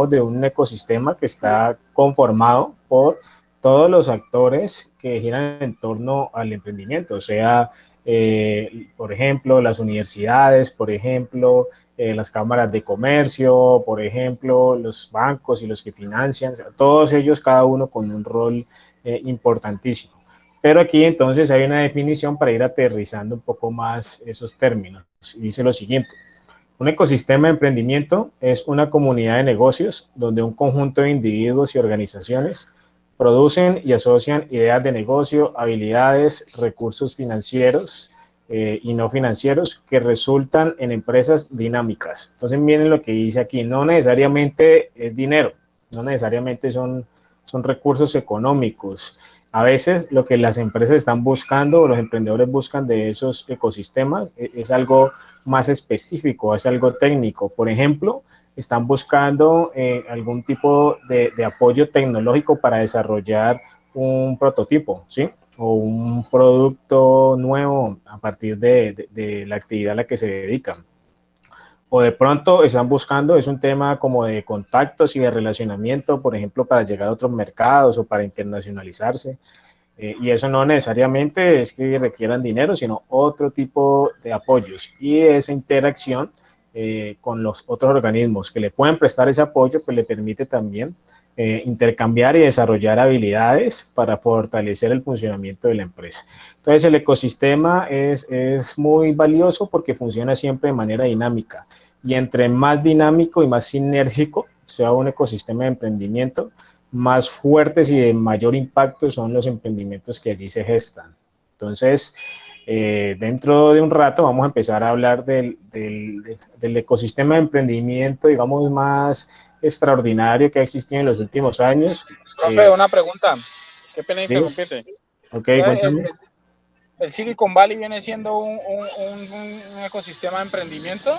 de un ecosistema que está conformado por todos los actores que giran en torno al emprendimiento, o sea, por ejemplo, las universidades, por ejemplo, las cámaras de comercio, por ejemplo, los bancos y los que financian, o sea, todos ellos, cada uno con un rol importantísimo. Pero aquí entonces hay una definición para ir aterrizando un poco más esos términos. Y dice lo siguiente: un ecosistema de emprendimiento es una comunidad de negocios donde un conjunto de individuos y organizaciones producen y asocian ideas de negocio, habilidades, recursos financieros y no financieros que resultan en empresas dinámicas. Entonces miren lo que dice aquí: no necesariamente es dinero, no necesariamente son recursos económicos. A veces lo que las empresas están buscando o los emprendedores buscan de esos ecosistemas es algo más específico, es algo técnico. Por ejemplo, están buscando algún tipo de apoyo tecnológico para desarrollar un prototipo, ¿sí? O un producto nuevo a partir de la actividad a la que se dedican. O de pronto están buscando, es un tema como de contactos y de relacionamiento, por ejemplo, para llegar a otros mercados o para internacionalizarse. Y eso no necesariamente es que requieran dinero, sino otro tipo de apoyos. Y esa interacción con los otros organismos que le pueden prestar ese apoyo, pues le permite también intercambiar y desarrollar habilidades para fortalecer el funcionamiento de la empresa. Entonces el ecosistema es muy valioso porque funciona siempre de manera dinámica. Y entre más dinámico y más sinérgico sea un ecosistema de emprendimiento, más fuertes y de mayor impacto son los emprendimientos que allí se gestan. Entonces, dentro de un rato vamos a empezar a hablar del ecosistema de emprendimiento, digamos, más extraordinario que ha existido en los últimos años. Profe, una pregunta. Qué pena ¿Sí? interrumpirte. Ok, Entonces, cuéntame. el Silicon Valley viene siendo un ecosistema de emprendimiento.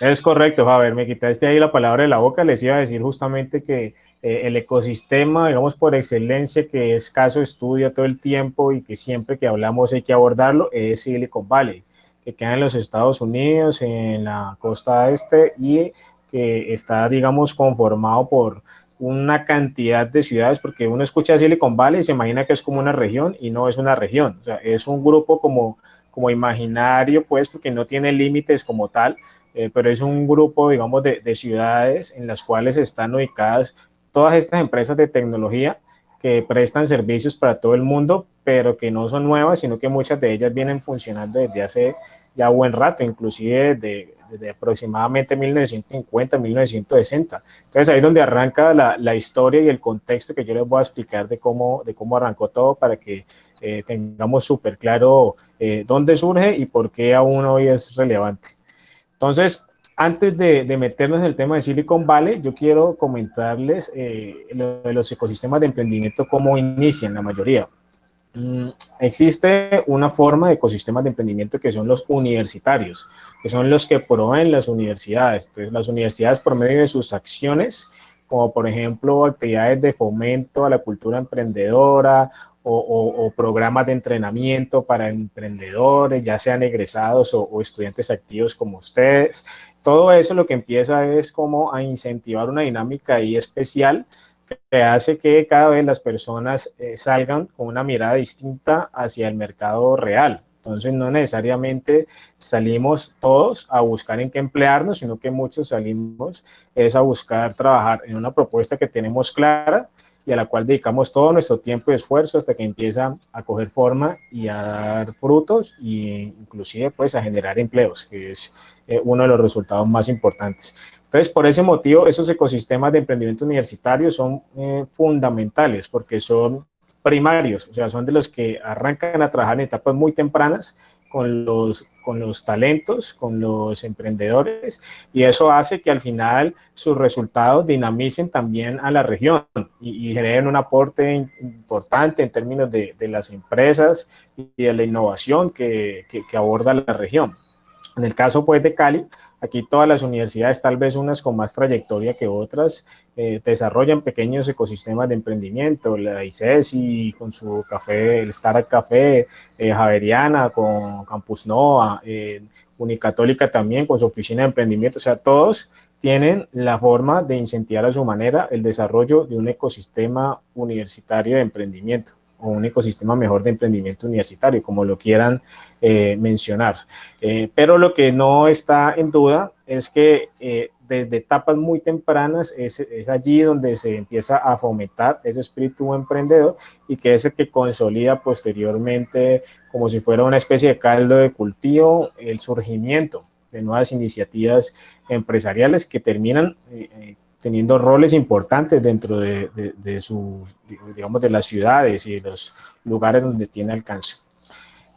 Es correcto, Javier, me quitaste ahí la palabra de la boca. Les iba a decir justamente que el ecosistema, digamos, por excelencia, que es caso de estudio todo el tiempo y que siempre que hablamos hay que abordarlo, es Silicon Valley, que queda en los Estados Unidos, en la costa este, y que está, digamos, conformado por una cantidad de ciudades, porque uno escucha Silicon Valley y se imagina que es como una región, y no es una región, o sea, es un grupo como imaginario, pues, porque no tiene límites como tal, pero es un grupo, digamos, de ciudades en las cuales están ubicadas todas estas empresas de tecnología que prestan servicios para todo el mundo, pero que no son nuevas, sino que muchas de ellas vienen funcionando desde hace ya buen rato, inclusive desde aproximadamente 1950, 1960. Entonces ahí es donde arranca la historia y el contexto que yo les voy a explicar de cómo arrancó todo para que tengamos súper claro dónde surge y por qué aún hoy es relevante. Entonces, antes de meternos en el tema de Silicon Valley, yo quiero comentarles lo de los ecosistemas de emprendimiento, cómo inician la mayoría. Existe una forma de ecosistemas de emprendimiento que son los universitarios, que son los que proveen las universidades. Entonces, las universidades por medio de sus acciones, como por ejemplo actividades de fomento a la cultura emprendedora o programas de entrenamiento para emprendedores, ya sean egresados o estudiantes activos como ustedes. Todo eso lo que empieza es como a incentivar una dinámica ahí especial que hace que cada vez las personas salgan con una mirada distinta hacia el mercado real. Entonces, no necesariamente salimos todos a buscar en qué emplearnos, sino que muchos salimos es a buscar trabajar en una propuesta que tenemos clara y a la cual dedicamos todo nuestro tiempo y esfuerzo hasta que empieza a coger forma y a dar frutos e inclusive pues a generar empleos, que es uno de los resultados más importantes. Entonces, por ese motivo, esos ecosistemas de emprendimiento universitario son fundamentales porque son primarios, o sea, son de los que arrancan a trabajar en etapas muy tempranas con los talentos, con los emprendedores, y eso hace que al final sus resultados dinamicen también a la región y generen un aporte importante en términos de las empresas y de la innovación que aborda la región. En el caso pues de Cali, aquí todas las universidades, tal vez unas con más trayectoria que otras, desarrollan pequeños ecosistemas de emprendimiento. La ICESI con su café, el Startup Café, Javeriana con Campus Nova, Unicatólica también con su oficina de emprendimiento. O sea, todos tienen la forma de incentivar a su manera el desarrollo de un ecosistema universitario de emprendimiento, o un ecosistema mejor de emprendimiento universitario, como lo quieran mencionar. Pero lo que no está en duda es que desde etapas muy tempranas es allí donde se empieza a fomentar ese espíritu emprendedor, y que es el que consolida posteriormente, como si fuera una especie de caldo de cultivo, el surgimiento de nuevas iniciativas empresariales que terminan teniendo roles importantes dentro digamos, de las ciudades y de los lugares donde tiene alcance.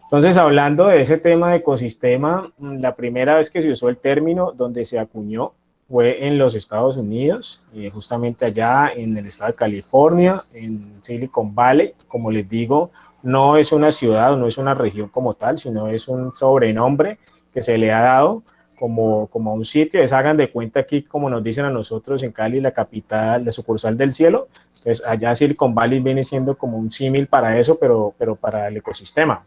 Entonces, hablando de ese tema de ecosistema, la primera vez que se usó el término donde se acuñó fue en los Estados Unidos, justamente allá en el estado de California, en Silicon Valley. Como les digo, no es una ciudad o no es una región como tal, sino es un sobrenombre que se le ha dado como a un sitio. Hagan de cuenta aquí, como nos dicen a nosotros en Cali, la capital, la sucursal del cielo. Entonces, allá Silicon Valley viene siendo como un símil para eso, pero para el ecosistema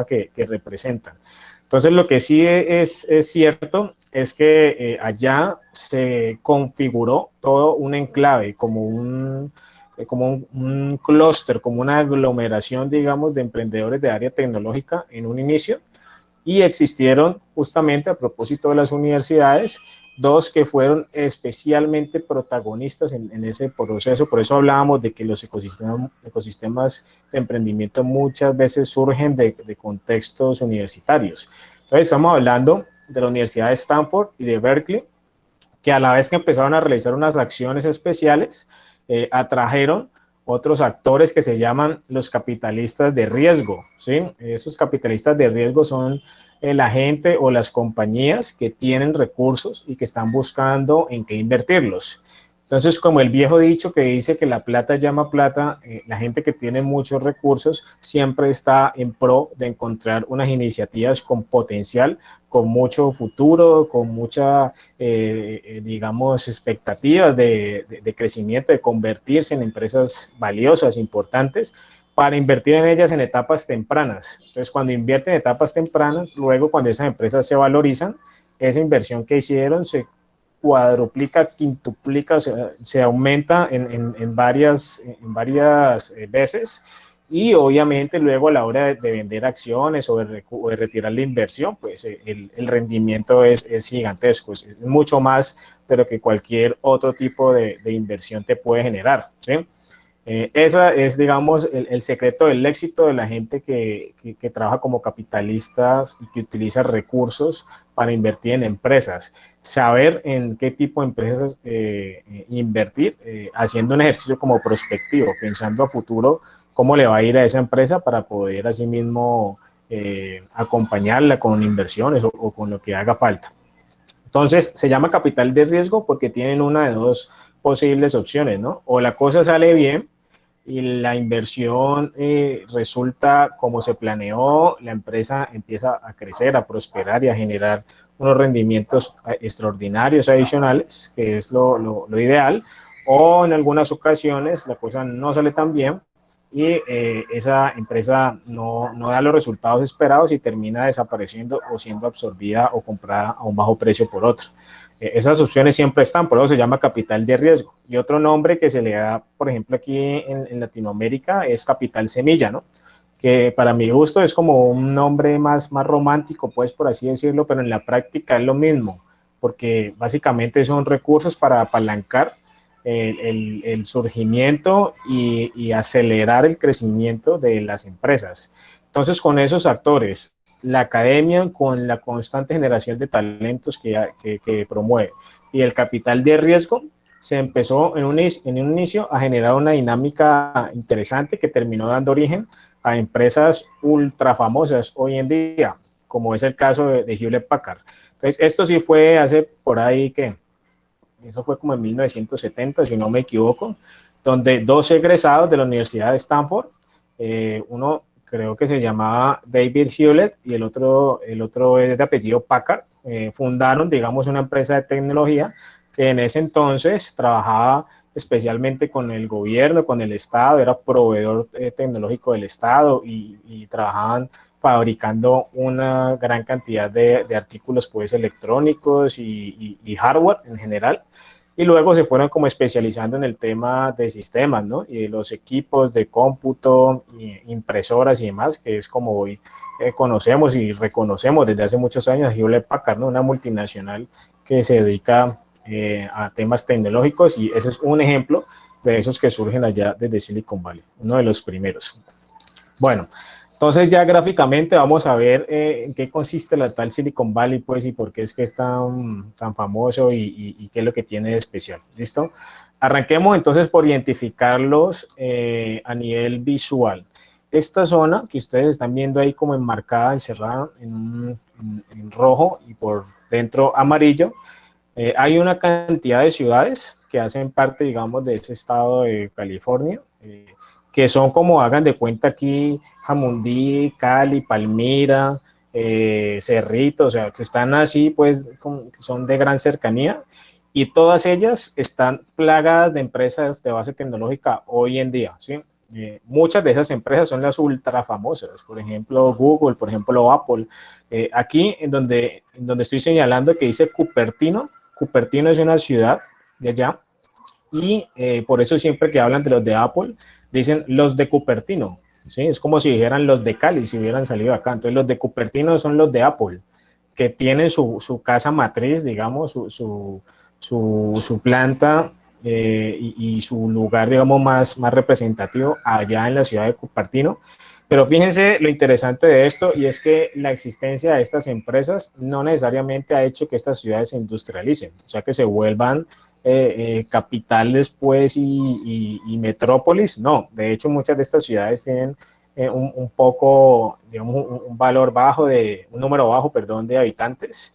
que representan. Entonces, lo que sí es cierto es que allá se configuró todo un enclave, como un clúster, como una aglomeración, digamos, de emprendedores de área tecnológica en un inicio. Y existieron, justamente a propósito de las universidades, dos que fueron especialmente protagonistas en ese proceso. Por eso hablábamos de que los ecosistemas de emprendimiento muchas veces surgen de contextos universitarios. Entonces, estamos hablando de la Universidad de Stanford y de Berkeley, que a la vez que empezaron a realizar unas acciones especiales, atrajeron otros actores que se llaman los capitalistas de riesgo, ¿sí? Esos capitalistas de riesgo son la gente o las compañías que tienen recursos y que están buscando en qué invertirlos. Entonces, como el viejo dicho que dice que la plata llama plata, la gente que tiene muchos recursos siempre está en pro de encontrar unas iniciativas con potencial, con mucho futuro, con mucha, digamos, expectativas de crecimiento, de convertirse en empresas valiosas, importantes, para invertir en ellas en etapas tempranas. Entonces, cuando invierten en etapas tempranas, luego cuando esas empresas se valorizan, esa inversión que hicieron se cuadruplica, quintuplica, se aumenta en varias veces, y obviamente luego a la hora de vender acciones o de retirar la inversión, pues el rendimiento es gigantesco, es mucho más de lo que cualquier otro tipo de inversión te puede generar, ¿sí? Esa es, digamos, el secreto del éxito de la gente que trabaja como capitalistas y que utiliza recursos para invertir en empresas. Saber en qué tipo de empresas invertir, haciendo un ejercicio como prospectivo, pensando a futuro cómo le va a ir a esa empresa para poder asimismo acompañarla con inversiones o con lo que haga falta. Entonces, se llama capital de riesgo porque tienen una de dos posibles opciones, ¿no? O la cosa sale bien y la inversión resulta como se planeó, la empresa empieza a crecer, a prosperar y a generar unos rendimientos extraordinarios adicionales, que es lo ideal, o en algunas ocasiones la cosa no sale tan bien y esa empresa no da los resultados esperados y termina desapareciendo o siendo absorbida o comprada a un bajo precio por otra. Esas opciones siempre están, por eso se llama capital de riesgo. Y otro nombre que se le da, por ejemplo, aquí en Latinoamérica es capital semilla, ¿no? Que para mi gusto es como un nombre más romántico, pues por así decirlo, pero en la práctica es lo mismo, porque básicamente son recursos para apalancar el surgimiento y acelerar el crecimiento de las empresas. Entonces, con esos actores, la academia, con la constante generación de talentos que promueve, y el capital de riesgo, se empezó en un inicio a generar una dinámica interesante que terminó dando origen a empresas ultra famosas hoy en día, como es el caso de Hewlett Packard. Entonces, esto sí fue hace por ahí que eso fue como en 1970, si no me equivoco, donde dos egresados de la Universidad de Stanford, uno creo que se llamaba David Hewlett y el otro es de apellido Packard, fundaron, digamos, una empresa de tecnología que en ese entonces trabajaba especialmente con el gobierno, con el Estado, era proveedor tecnológico del Estado y trabajaban fabricando una gran cantidad de artículos pues electrónicos y hardware en general, y luego se fueron como especializando en el tema de sistemas, ¿no? Y los equipos de cómputo, impresoras y demás, que es como hoy conocemos y reconocemos desde hace muchos años a Hewlett Packard, ¿no? Una multinacional que se dedica a temas tecnológicos, y ese es un ejemplo de esos que surgen allá desde Silicon Valley, uno de los primeros. Bueno, entonces ya gráficamente vamos a ver en qué consiste la tal Silicon Valley, pues, y por qué es que es tan famoso y qué es lo que tiene de especial. ¿Listo? Arranquemos entonces por identificarlos a nivel visual. Esta zona que ustedes están viendo ahí como enmarcada, encerrada en rojo y por dentro amarillo, hay una cantidad de ciudades que hacen parte, digamos, de ese estado de California, que son como, hagan de cuenta aquí, Jamundí, Cali, Palmira, Cerrito, o sea, que están así, pues, son de gran cercanía, y todas ellas están plagadas de empresas de base tecnológica hoy en día, ¿sí? Muchas de esas empresas son las ultra famosas, por ejemplo Google, por ejemplo Apple. Aquí en donde estoy señalando que dice Cupertino, Cupertino es una ciudad de allá, y por eso siempre que hablan de los de Apple, dicen los de Cupertino, ¿sí? Es como si dijeran los de Cali, si hubieran salido acá. Entonces los de Cupertino son los de Apple, que tienen su casa matriz, digamos, su planta y su lugar, digamos, más representativo allá en la ciudad de Cupertino. Pero fíjense lo interesante de esto, y es que la existencia de estas empresas no necesariamente ha hecho que estas ciudades se industrialicen, o sea, que se vuelvan capitales, pues, y metrópolis. No, de hecho, muchas de estas ciudades tienen un poco, digamos, un valor bajo, un número bajo, perdón, de habitantes.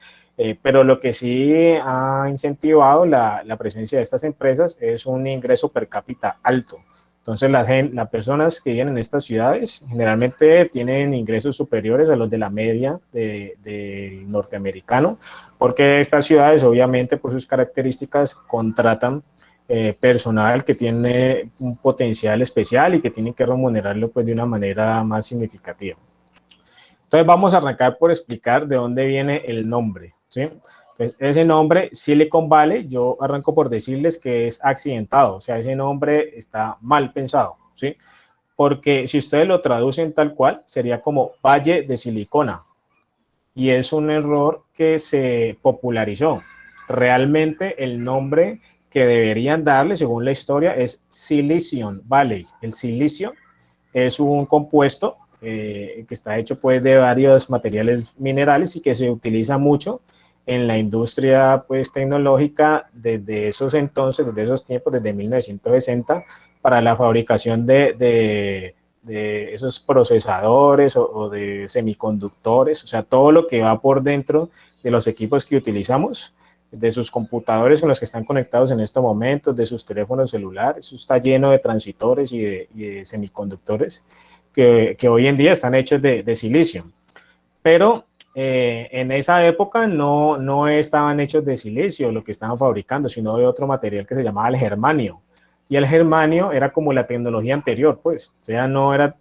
Pero lo que sí ha incentivado la presencia de estas empresas es un ingreso per cápita alto. Entonces, las personas que viven en estas ciudades generalmente tienen ingresos superiores a los de la media del norteamericano, porque estas ciudades, obviamente, por sus características, contratan personal que tiene un potencial especial y que tienen que remunerarlo, pues, de una manera más significativa. Entonces, vamos a arrancar por explicar de dónde viene el nombre, ¿sí? Entonces, ese nombre, Silicon Valley, yo arranco por decirles que es accidentado, o sea, ese nombre está mal pensado, ¿sí? Porque si ustedes lo traducen tal cual, sería como Valle de Silicona, y es un error que se popularizó. Realmente el nombre que deberían darle, según la historia, es Silicon Valley. El silicio es un compuesto que está hecho, pues, de varios materiales minerales y que se utiliza mucho en la industria, pues, tecnológica desde esos entonces, desde esos tiempos, desde 1960, para la fabricación de esos procesadores o de semiconductores, o sea, todo lo que va por dentro de los equipos que utilizamos, de sus computadores con los que están conectados en estos momentos, de sus teléfonos celulares. Eso está lleno de transitores y de semiconductores que hoy en día están hechos de silicio. Pero en esa época no estaban hechos de silicio lo que estaban fabricando, sino de otro material que se llamaba el germanio. Y el germanio era como la tecnología anterior, pues, o sea, no era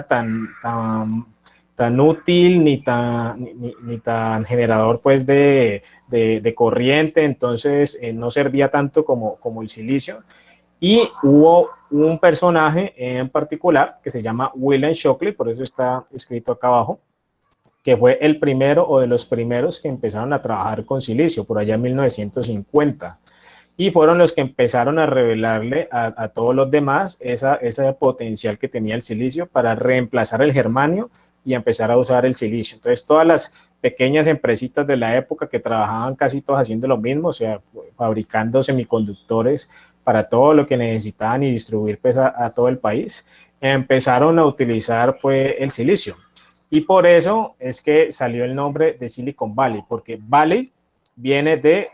tan útil ni tan generador, pues, de corriente. Entonces no servía tanto como el silicio. Y hubo un personaje en particular que se llama William Shockley, por eso está escrito acá abajo, que fue el primero o de los primeros que empezaron a trabajar con silicio por allá en 1950. Y fueron los que empezaron a revelarle a todos los demás ese potencial que tenía el silicio para reemplazar el germanio y empezar a usar el silicio. Entonces, todas las pequeñas empresitas de la época que trabajaban casi todas haciendo lo mismo, o sea, fabricando semiconductores para todo lo que necesitaban y distribuir, pues, a todo el país, empezaron a utilizar, pues, el silicio. Y por eso es que salió el nombre de Silicon Valley, porque Valley viene de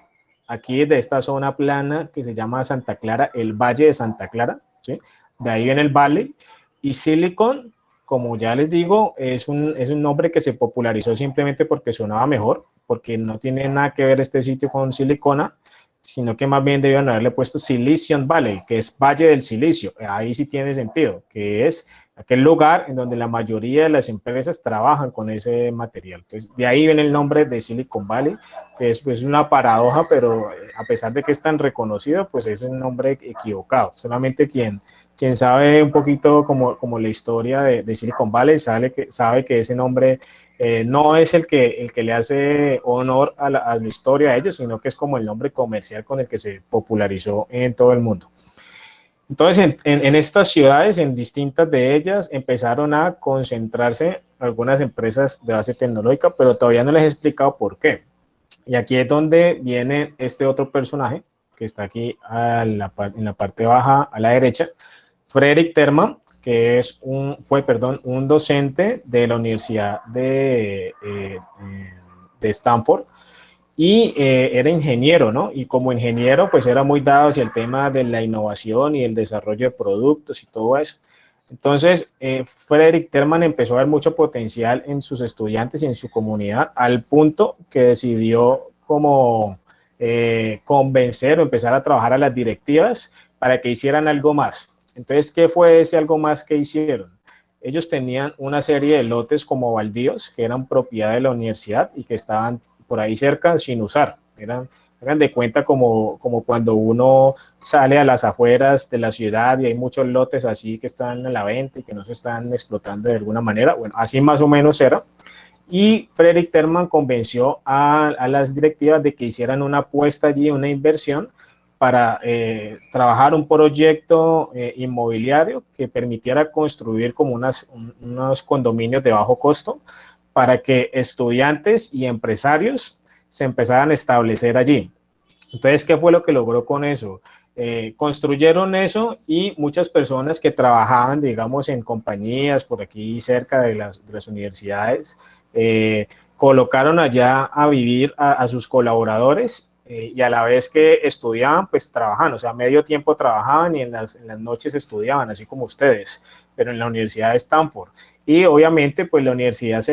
aquí, de esta zona plana que se llama Santa Clara, el Valle de Santa Clara, ¿sí? De ahí viene el Valley. Y Silicon, como ya les digo, es un nombre que se popularizó simplemente porque sonaba mejor, porque no tiene nada que ver este sitio con silicona, sino que más bien debían haberle puesto Silicon Valley, que es Valle del Silicio. Ahí sí tiene sentido, que es aquel lugar en donde la mayoría de las empresas trabajan con ese material. Entonces, de ahí viene el nombre de Silicon Valley, que es pues, una paradoja, pero a pesar de que es tan reconocido, pues es un nombre equivocado. Solamente quien sabe un poquito como la historia de Silicon Valley sabe que ese nombre no es el que le hace honor a la historia de ellos, sino que es como el nombre comercial con el que se popularizó en todo el mundo. Entonces, en estas ciudades, en distintas de ellas, empezaron a concentrarse algunas empresas de base tecnológica, pero todavía no les he explicado por qué. Y aquí es donde viene este otro personaje, que está aquí en la parte baja a la derecha, Frederick Terman, que fue un docente de la Universidad de Stanford, y era ingeniero, ¿no? Y como ingeniero, pues era muy dado hacia el tema de la innovación y el desarrollo de productos y todo eso. Entonces, Frederick Terman empezó a ver mucho potencial en sus estudiantes y en su comunidad, al punto que decidió como convencer o empezar a trabajar a las directivas para que hicieran algo más. Entonces, ¿qué fue ese algo más que hicieron? Ellos tenían una serie de lotes como baldíos que eran propiedad de la universidad y que estaban por ahí cerca sin usar. Hagan de cuenta como cuando uno sale a las afueras de la ciudad y hay muchos lotes así que están a la venta y que no se están explotando de alguna manera. Bueno, así más o menos era. Y Frederick Terman convenció a las directivas de que hicieran una apuesta allí, una inversión para trabajar un proyecto inmobiliario que permitiera construir como unos condominios de bajo costo para que estudiantes y empresarios se empezaran a establecer allí. Entonces, ¿qué fue lo que logró con eso? Construyeron eso y muchas personas que trabajaban, digamos, en compañías por aquí cerca de las universidades, colocaron allá a vivir a sus colaboradores y a la vez que estudiaban, pues trabajaban, o sea, medio tiempo trabajaban y en las noches estudiaban, así como ustedes, pero en la Universidad de Stanford. Y obviamente, pues la universidad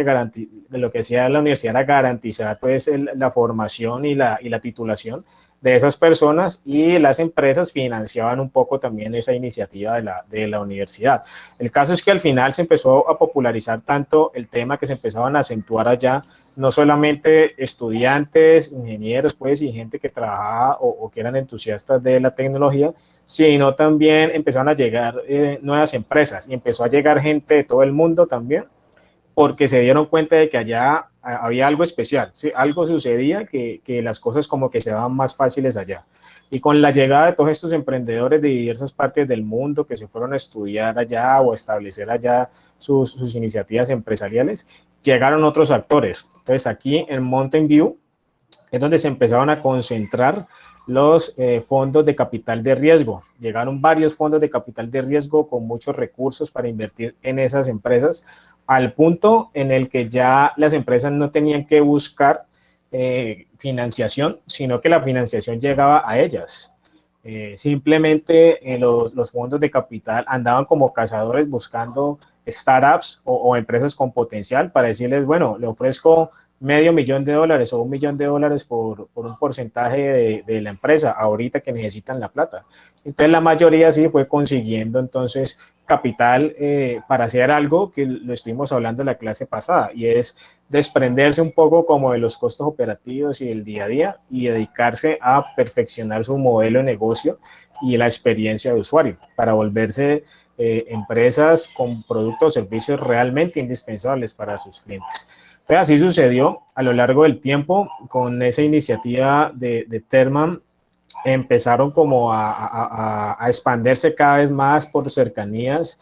lo que hacía la universidad era garantizar pues la formación y la titulación de esas personas, y las empresas financiaban un poco también esa iniciativa de la universidad. El caso es que al final se empezó a popularizar tanto el tema que se empezaban a acentuar allá, no solamente estudiantes, ingenieros, pues, y gente que trabajaba o que eran entusiastas de la tecnología, sino también empezaron a llegar nuevas empresas y empezó a llegar gente de todo el mundo también, porque se dieron cuenta de que allá había algo especial, ¿sí? Algo sucedía que las cosas como que se van más fáciles allá. Y con la llegada de todos estos emprendedores de diversas partes del mundo que se fueron a estudiar allá o a establecer allá sus iniciativas empresariales, llegaron otros actores. Entonces aquí en Mountain View es donde se empezaron a concentrar los fondos de capital de riesgo. Llegaron varios fondos de capital de riesgo con muchos recursos para invertir en esas empresas, al punto en el que ya las empresas no tenían que buscar financiación, sino que la financiación llegaba a ellas. Simplemente los fondos de capital andaban como cazadores buscando startups o empresas con potencial para decirles, bueno, le ofrezco $500,000 o $1,000,000 por un porcentaje de la empresa ahorita que necesitan la plata. Entonces la mayoría sí fue consiguiendo entonces capital para hacer algo que lo estuvimos hablando en la clase pasada, y es desprenderse un poco como de los costos operativos y del día a día y dedicarse a perfeccionar su modelo de negocio y la experiencia de usuario para volverse empresas con productos o servicios realmente indispensables para sus clientes. Entonces, así sucedió a lo largo del tiempo con esa iniciativa de Terman. Empezaron como a expandirse cada vez más por cercanías,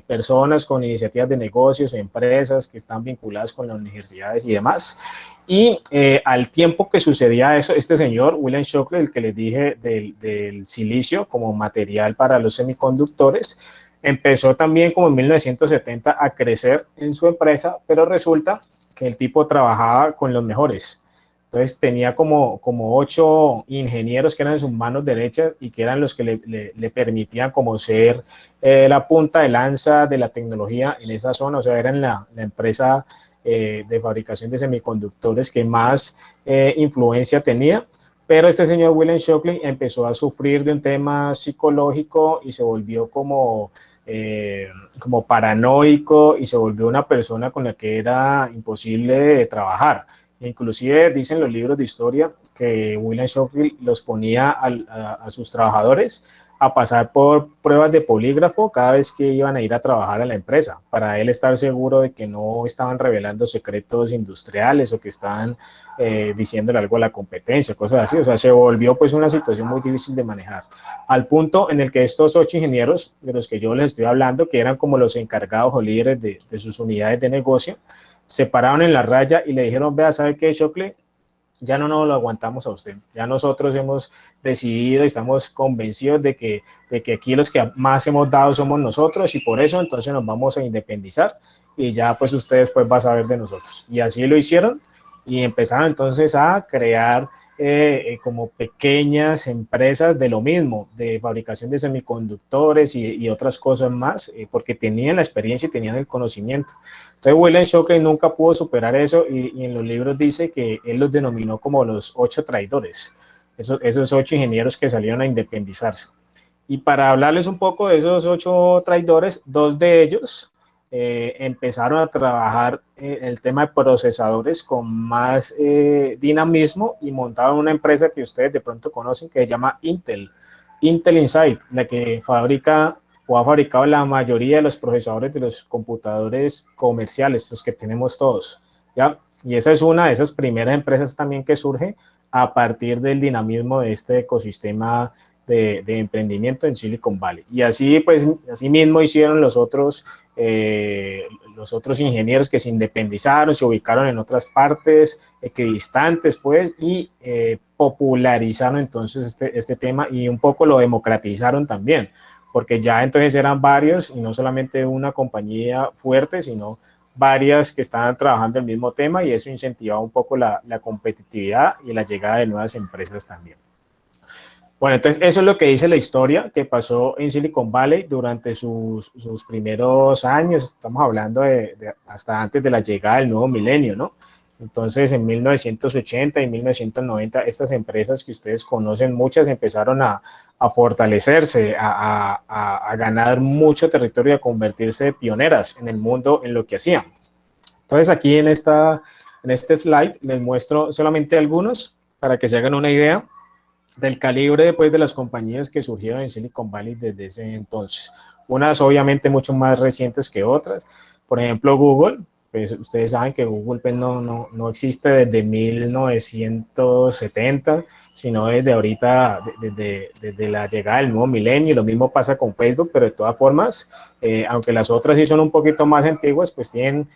personas con iniciativas de negocios, empresas que están vinculadas con las universidades y demás. Y al tiempo que sucedía eso, este señor, William Shockley, el que les dije del silicio como material para los semiconductores, empezó también como en 1970 a crecer en su empresa, pero resulta que el tipo trabajaba con los mejores. Entonces tenía como 8 ingenieros que eran sus manos derechas y que eran los que le permitían como ser la punta de lanza de la tecnología en esa zona. O sea, eran la empresa de fabricación de semiconductores que más influencia tenía. Pero este señor William Shockley empezó a sufrir de un tema psicológico y se volvió como como paranoico y se volvió una persona con la que era imposible trabajar. Inclusive dicen los libros de historia que William Shockley los ponía a sus trabajadores a pasar por pruebas de polígrafo cada vez que iban a ir a trabajar a la empresa, para él estar seguro de que no estaban revelando secretos industriales o que estaban diciéndole algo a la competencia, cosas así. O sea, se volvió pues una situación muy difícil de manejar, al punto en el que estos 8 ingenieros de los que yo les estoy hablando, que eran como los encargados o líderes de sus unidades de negocio, se pararon en la raya y le dijeron: vea, ¿sabe qué, Shockley? Ya no nos lo aguantamos a usted. Ya nosotros hemos decidido y estamos convencidos de que aquí los que más hemos dado somos nosotros, y por eso entonces nos vamos a independizar y ya pues ustedes pues va a saber de nosotros. Y así lo hicieron y empezaron entonces a crear como pequeñas empresas de lo mismo, de fabricación de semiconductores y otras cosas más, porque tenían la experiencia y tenían el conocimiento. Entonces William Shockley nunca pudo superar eso, y en los libros dice que él los denominó como los 8 traidores, esos 8 ingenieros que salieron a independizarse. Y para hablarles un poco de esos 8 traidores, 2 de ellos empezaron a trabajar el tema de procesadores con más dinamismo, y montaron una empresa que ustedes de pronto conocen que se llama Intel Inside, la que fabrica o ha fabricado la mayoría de los procesadores de los computadores comerciales, los que tenemos todos, ¿ya? Y esa es una de esas primeras empresas también que surge a partir del dinamismo de este ecosistema de emprendimiento en Silicon Valley. Y así, pues, así mismo hicieron los otros ingenieros que se independizaron, se ubicaron en otras partes equidistantes, pues, y popularizaron entonces este tema, y un poco lo democratizaron también, porque ya entonces eran varios y no solamente una compañía fuerte, sino varias que estaban trabajando el mismo tema, y eso incentivaba un poco la competitividad y la llegada de nuevas empresas también. Bueno, entonces eso es lo que dice la historia que pasó en Silicon Valley durante sus primeros años. Estamos hablando de hasta antes de la llegada del nuevo milenio, ¿no? Entonces, en 1980 y 1990, estas empresas que ustedes conocen, muchas empezaron a fortalecerse, a ganar mucho territorio y a convertirse en pioneras en el mundo en lo que hacían. Entonces, aquí en este slide les muestro solamente algunos para que se hagan una idea del calibre pues, de las compañías que surgieron en Silicon Valley desde ese entonces. Unas obviamente mucho más recientes que otras. Por ejemplo, Google. Pues ustedes saben que Google pues, no existe desde 1970, sino desde ahorita, desde la llegada del nuevo milenio. Lo mismo pasa con Facebook, pero de todas formas, aunque las otras sí son un poquito más antiguas, pues tienen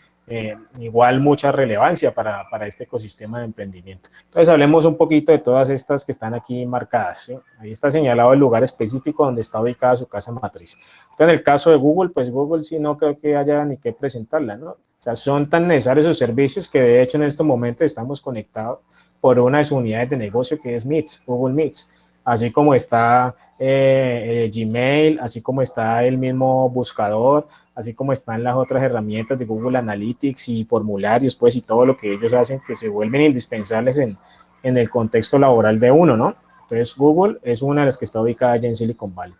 igual mucha relevancia para este ecosistema de emprendimiento. Entonces hablemos un poquito de todas estas que están aquí marcadas, ¿sí? Ahí está señalado el lugar específico donde está ubicada su casa matriz. Entonces, en el caso de Google, pues Google sí no creo que haya ni que presentarla, ¿no? O sea, son tan necesarios sus servicios que de hecho en estos momentos estamos conectados por una de sus unidades de negocio que es Meets, Google Meets, así como está Gmail, así como está el mismo buscador, así como están las otras herramientas de Google Analytics y formularios, pues, y todo lo que ellos hacen que se vuelven indispensables en el contexto laboral de uno, ¿no? Entonces, Google es una de las que está ubicada allá en Silicon Valley.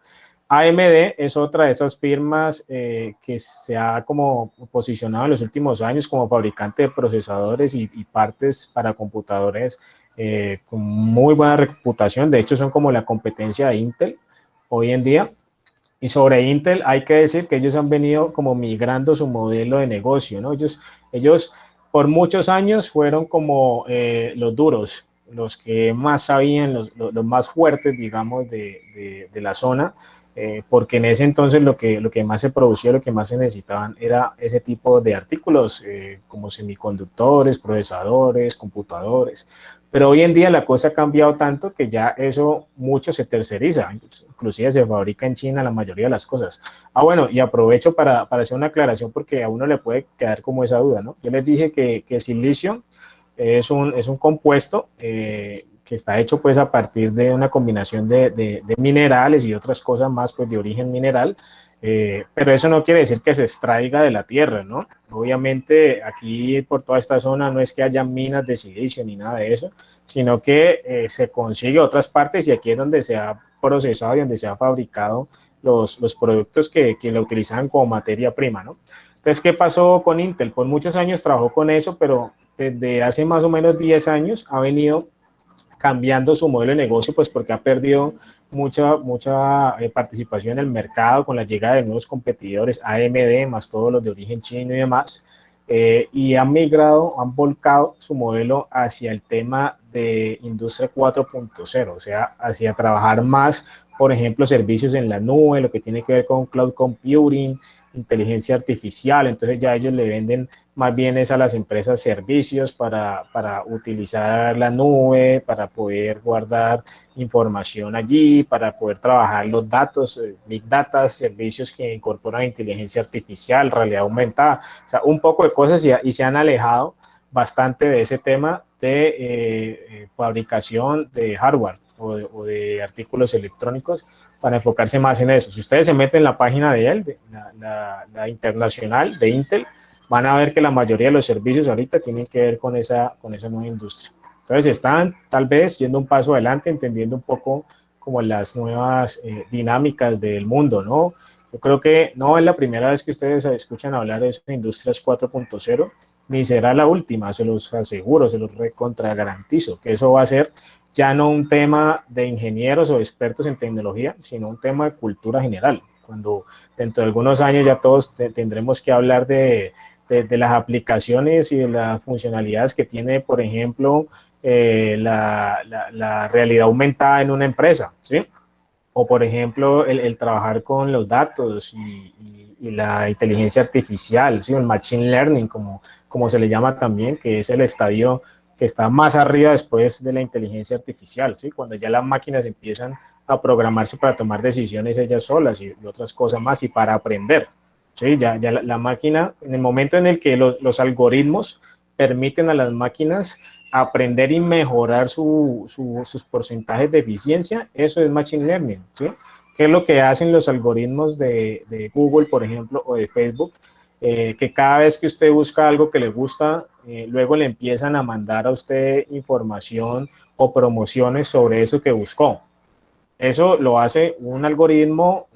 AMD es otra de esas firmas que se ha como posicionado en los últimos años como fabricante de procesadores y partes para computadores con muy buena reputación. De hecho, son como la competencia de Intel hoy en día. Y sobre Intel hay que decir que ellos han venido como migrando su modelo de negocio, ¿no? Ellos por muchos años fueron como los duros, los que más sabían, los más fuertes, digamos, de la zona, porque en ese entonces lo que más se producía, lo que más se necesitaban era ese tipo de artículos, como semiconductores, procesadores, computadores. Pero hoy en día la cosa ha cambiado tanto que ya eso mucho se terceriza, inclusive se fabrica en China la mayoría de las cosas. Bueno, y aprovecho para hacer una aclaración porque a uno le puede quedar como esa duda, ¿no? Yo les dije que silicio es un compuesto que está hecho pues a partir de una combinación de minerales y otras cosas más pues de origen mineral, pero eso no quiere decir que se extraiga de la tierra, ¿no? Obviamente aquí por toda esta zona no es que haya minas de silicio ni nada de eso, sino que se consigue otras partes, y aquí es donde se ha procesado y donde se ha fabricado los productos que la utilizaban como materia prima, ¿no? Entonces, ¿qué pasó con Intel? Por muchos años trabajó con eso, pero desde hace más o menos 10 años ha venido cambiando su modelo de negocio, pues porque ha perdido mucha participación en el mercado con la llegada de nuevos competidores, AMD, más todos los de origen chino y demás, y han migrado, han volcado su modelo hacia el tema de industria 4.0, o sea, hacia trabajar más, por ejemplo, servicios en la nube, lo que tiene que ver con cloud computing, inteligencia artificial. Entonces ya ellos le venden más bien es a las empresas servicios para utilizar la nube, para poder guardar información allí, para poder trabajar los datos, big data, servicios que incorporan inteligencia artificial, realidad aumentada, o sea, un poco de cosas, y se han alejado bastante de ese tema de fabricación de hardware o de artículos electrónicos, para enfocarse más en eso. Si ustedes se meten en la página de él, de la internacional de Intel, van a ver que la mayoría de los servicios ahorita tienen que ver con esa nueva industria. Entonces están tal vez yendo un paso adelante, entendiendo un poco como las nuevas dinámicas del mundo, ¿no? Yo creo que no es la primera vez que ustedes escuchan hablar de esas industrias 4.0, ni será la última, se los aseguro, se los recontra garantizo, que eso va a ser ya no un tema de ingenieros o expertos en tecnología, sino un tema de cultura general. Cuando dentro de algunos años ya todos tendremos que hablar de las aplicaciones y de las funcionalidades que tiene, por ejemplo, la realidad aumentada en una empresa, ¿sí? O, por ejemplo, el trabajar con los datos y la inteligencia artificial, ¿sí? El machine learning, como se le llama también, que es el estadio que está más arriba después de la inteligencia artificial, ¿sí? Cuando ya las máquinas empiezan a programarse para tomar decisiones ellas solas y otras cosas más, y para aprender, ¿sí? Ya la máquina, en el momento en el que los algoritmos permiten a las máquinas aprender y mejorar sus porcentajes de eficiencia, eso es machine learning, ¿sí? ¿Qué es lo que hacen los algoritmos de Google, por ejemplo, o de Facebook? Que cada vez que usted busca algo que le gusta, luego le empiezan a mandar a usted información o promociones sobre eso que buscó. Eso lo hace un algoritmo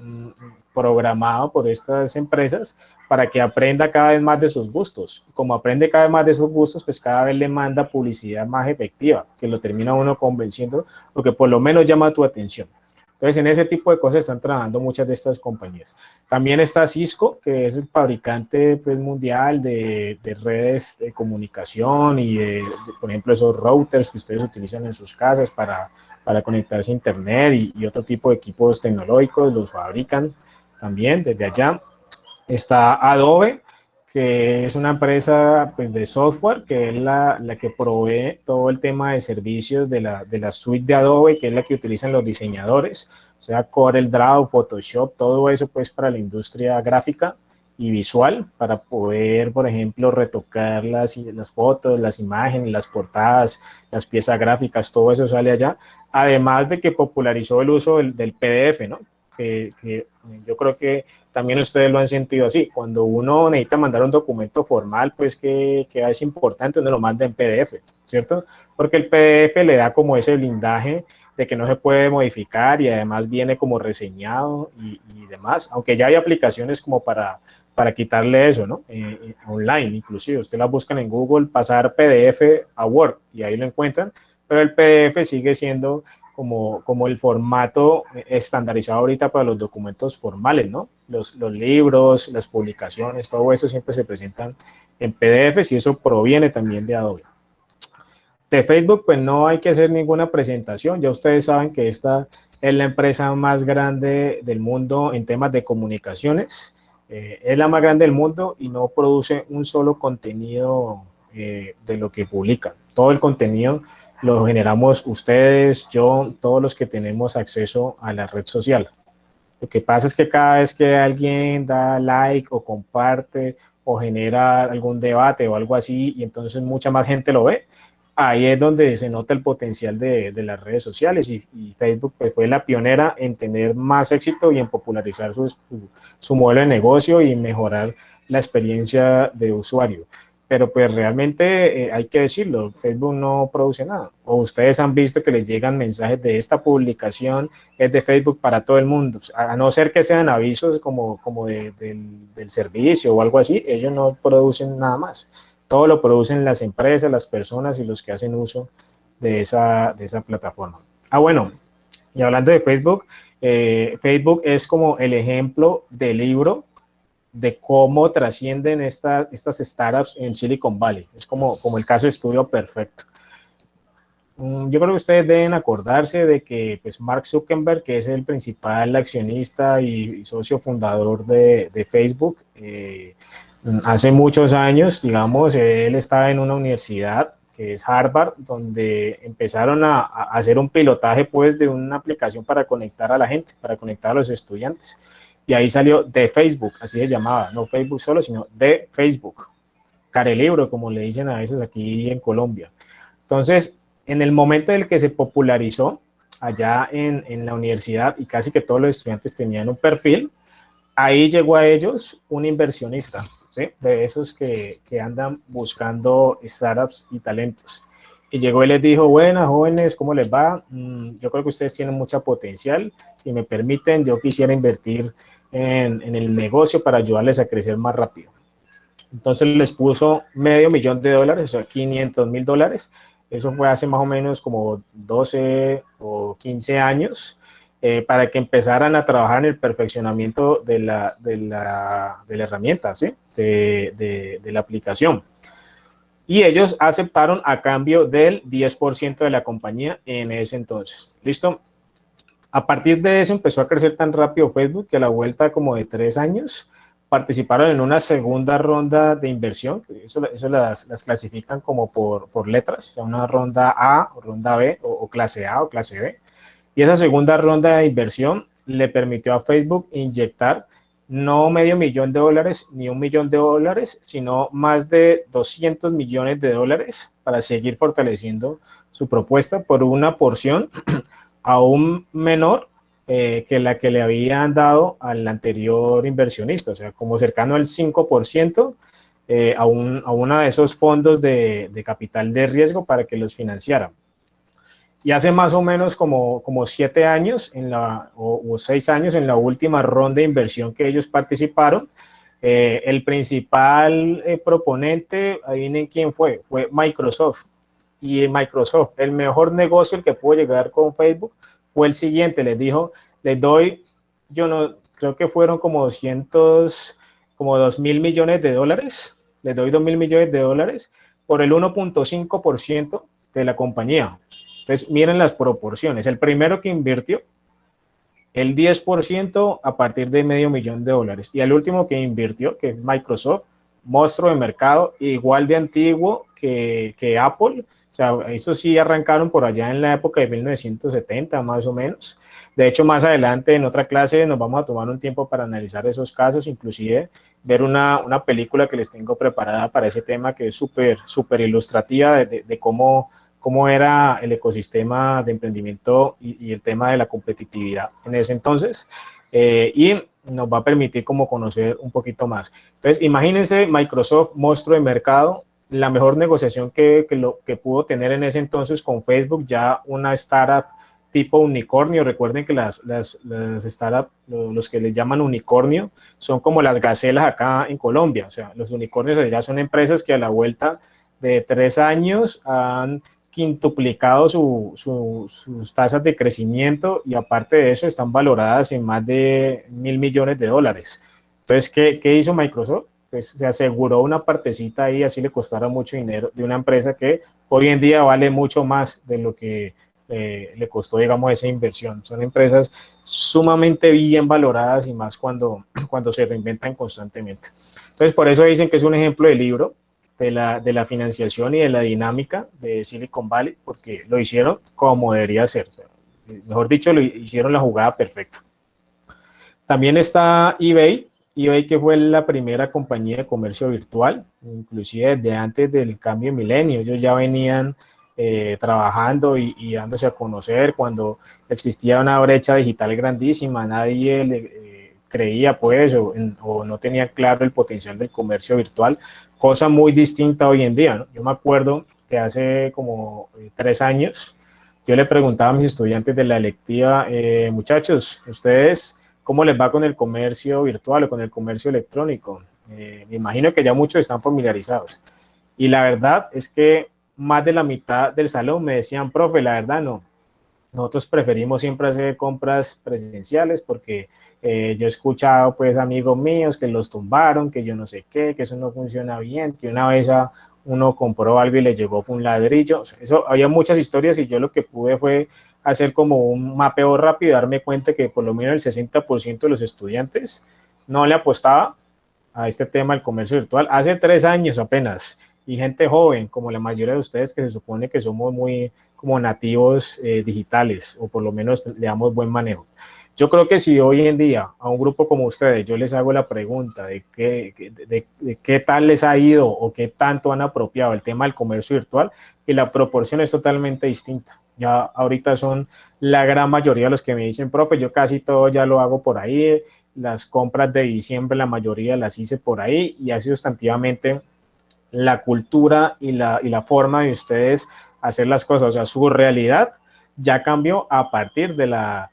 programado por estas empresas para que aprenda cada vez más de sus gustos. Como aprende cada vez más de sus gustos, pues cada vez le manda publicidad más efectiva, que lo termina uno convenciendo, porque por lo menos llama tu atención. Entonces, en ese tipo de cosas están trabajando muchas de estas compañías. También está Cisco, que es el fabricante pues, mundial de redes de comunicación y por ejemplo, esos routers que ustedes utilizan en sus casas para conectarse a internet y otro tipo de equipos tecnológicos, los fabrican también desde allá. Está Adobe, que es una empresa pues, de software, que es la que provee todo el tema de servicios de la suite de Adobe, que es la que utilizan los diseñadores, o sea, CorelDRAW, Photoshop, todo eso pues para la industria gráfica y visual, para poder, por ejemplo, retocar las fotos, las imágenes, las portadas, las piezas gráficas, todo eso sale allá, además de que popularizó el uso del PDF, ¿no? Que yo creo que también ustedes lo han sentido así. Cuando uno necesita mandar un documento formal, pues que es importante, uno lo manda en PDF, ¿cierto? Porque el PDF le da como ese blindaje de que no se puede modificar y además viene como reseñado y demás, aunque ya hay aplicaciones como para quitarle eso, ¿no? Online, inclusive. Usted la buscan en Google, pasar PDF a Word y ahí lo encuentran, pero el PDF sigue siendo como el formato estandarizado ahorita para los documentos formales, ¿no? Los libros, las publicaciones, todo eso siempre se presentan en PDFs y eso proviene también de Adobe. De Facebook, pues no hay que hacer ninguna presentación, ya ustedes saben que esta es la empresa más grande del mundo en temas de comunicaciones, es la más grande del mundo y no produce un solo contenido de lo que publican, todo el contenido lo generamos ustedes, yo, todos los que tenemos acceso a la red social. Lo que pasa es que cada vez que alguien da like o comparte o genera algún debate o algo así y entonces mucha más gente lo ve, ahí es donde se nota el potencial de las redes sociales y Facebook pues, fue la pionera en tener más éxito y en popularizar su modelo de negocio y mejorar la experiencia de usuario. pero pues realmente hay que decirlo, Facebook no produce nada. O ustedes han visto que les llegan mensajes de esta publicación, es de Facebook para todo el mundo, a no ser que sean avisos como del servicio o algo así, ellos no producen nada más. Todo lo producen las empresas, las personas y los que hacen uso de esa plataforma. Bueno, y hablando de Facebook, Facebook es como el ejemplo del libro de cómo trascienden estas startups en Silicon Valley. Es como el caso de estudio perfecto. Yo creo que ustedes deben acordarse de que pues, Mark Zuckerberg, que es el principal accionista y socio fundador de Facebook, hace muchos años, digamos, él estaba en una universidad que es Harvard, donde empezaron a hacer un pilotaje pues de una aplicación para conectar a la gente, para conectar a los estudiantes. Y ahí salió de Facebook, así se llamaba, no Facebook solo, sino de Facebook, Carelibro, como le dicen a veces aquí en Colombia. Entonces, en el momento en el que se popularizó allá en la universidad y casi que todos los estudiantes tenían un perfil, ahí llegó a ellos un inversionista, ¿sí? De esos que andan buscando startups y talentos. Y llegó y les dijo, buenas jóvenes, ¿cómo les va? Yo creo que ustedes tienen mucha potencial. Si me permiten, yo quisiera invertir en el negocio para ayudarles a crecer más rápido. Entonces les puso $500,000, o sea, $500,000. Eso fue hace más o menos como 12 o 15 años, para que empezaran a trabajar en el perfeccionamiento de la herramienta, ¿sí? de la aplicación. Y ellos aceptaron a cambio del 10% de la compañía en ese entonces. ¿Listo? A partir de eso empezó a crecer tan rápido Facebook que a la vuelta como de 3 años participaron en una segunda ronda de inversión. Eso las clasifican como por letras, o sea, una ronda A, o ronda B, o clase A o clase B. Y esa segunda ronda de inversión le permitió a Facebook inyectar no $500,000 ni $1,000,000, sino más de $200 millones para seguir fortaleciendo su propuesta por una porción aún menor que la que le habían dado al anterior inversionista, o sea, como cercano al 5% a uno de esos fondos de capital de riesgo para que los financiaran. Y hace más o menos como 7 años o 6 años en la última ronda de inversión que ellos participaron, el principal proponente, adivinen quién fue Microsoft. Y Microsoft, el mejor negocio el que pudo llegar con Facebook fue el siguiente, les dijo, les doy, yo no, creo que fueron como 2,000 millones de dólares, les doy 2,000 millones de dólares por el 1,5% de la compañía. Entonces, miren las proporciones. El primero que invirtió, el 10% a partir de $500,000. Y el último que invirtió, que es Microsoft, monstruo de mercado, igual de antiguo que Apple. O sea, eso sí arrancaron por allá en la época de 1970, más o menos. De hecho, más adelante en otra clase nos vamos a tomar un tiempo para analizar esos casos, inclusive ver una película que les tengo preparada para ese tema que es súper ilustrativa de cómo era el ecosistema de emprendimiento y el tema de la competitividad en ese entonces, y nos va a permitir como conocer un poquito más. Entonces, imagínense Microsoft, monstruo de mercado, la mejor negociación que pudo tener en ese entonces con Facebook, ya una startup tipo unicornio. Recuerden que las startups, los que les llaman unicornio, son como las gacelas acá en Colombia. O sea, los unicornios ya son empresas que a la vuelta de 3 años han quintuplicado sus tasas de crecimiento, y aparte de eso están valoradas en más de $1,000 millones. Entonces, ¿qué hizo Microsoft? Pues se aseguró una partecita ahí, así le costara mucho dinero, de una empresa que hoy en día vale mucho más de lo que le costó, digamos, esa inversión. Son empresas sumamente bien valoradas, y más cuando se reinventan constantemente. Entonces, por eso dicen que es un ejemplo de libro de la financiación y de la dinámica de Silicon Valley, porque lo hicieron como debería ser. O sea, mejor dicho, lo hicieron la jugada perfecta. También está eBay, que fue la primera compañía de comercio virtual, inclusive desde antes del cambio de milenio. Ellos ya venían trabajando y dándose a conocer cuando existía una brecha digital grandísima. Nadie creía pues o no tenía claro el potencial del comercio virtual, cosa muy distinta hoy en día, ¿no? Yo me acuerdo que hace como 3 años, yo le preguntaba a mis estudiantes de la electiva, muchachos, ¿ustedes cómo les va con el comercio virtual o con el comercio electrónico? Me imagino que ya muchos están familiarizados. Y la verdad es que más de la mitad del salón me decían, profe, la verdad no. Nosotros preferimos siempre hacer compras presenciales porque yo he escuchado pues amigos míos que los tumbaron, que yo no sé qué, que eso no funciona bien, que una vez uno compró algo y le llegó fue un ladrillo. O sea, eso, había muchas historias y yo lo que pude fue hacer como un mapeo rápido y darme cuenta que por lo menos el 60% de los estudiantes no le apostaba a este tema del comercio virtual hace 3 años apenas, y gente joven, como la mayoría de ustedes que se supone que somos muy como nativos digitales, o por lo menos le damos buen manejo. Yo creo que si hoy en día a un grupo como ustedes yo les hago la pregunta de qué tal les ha ido o qué tanto han apropiado el tema del comercio virtual, y la proporción es totalmente distinta. Ya ahorita son la gran mayoría de los que me dicen, profe, yo casi todo ya lo hago por ahí, las compras de diciembre la mayoría las hice por ahí, y así sustantivamente la cultura y la forma de ustedes hacer las cosas, o sea, su realidad ya cambió a partir de la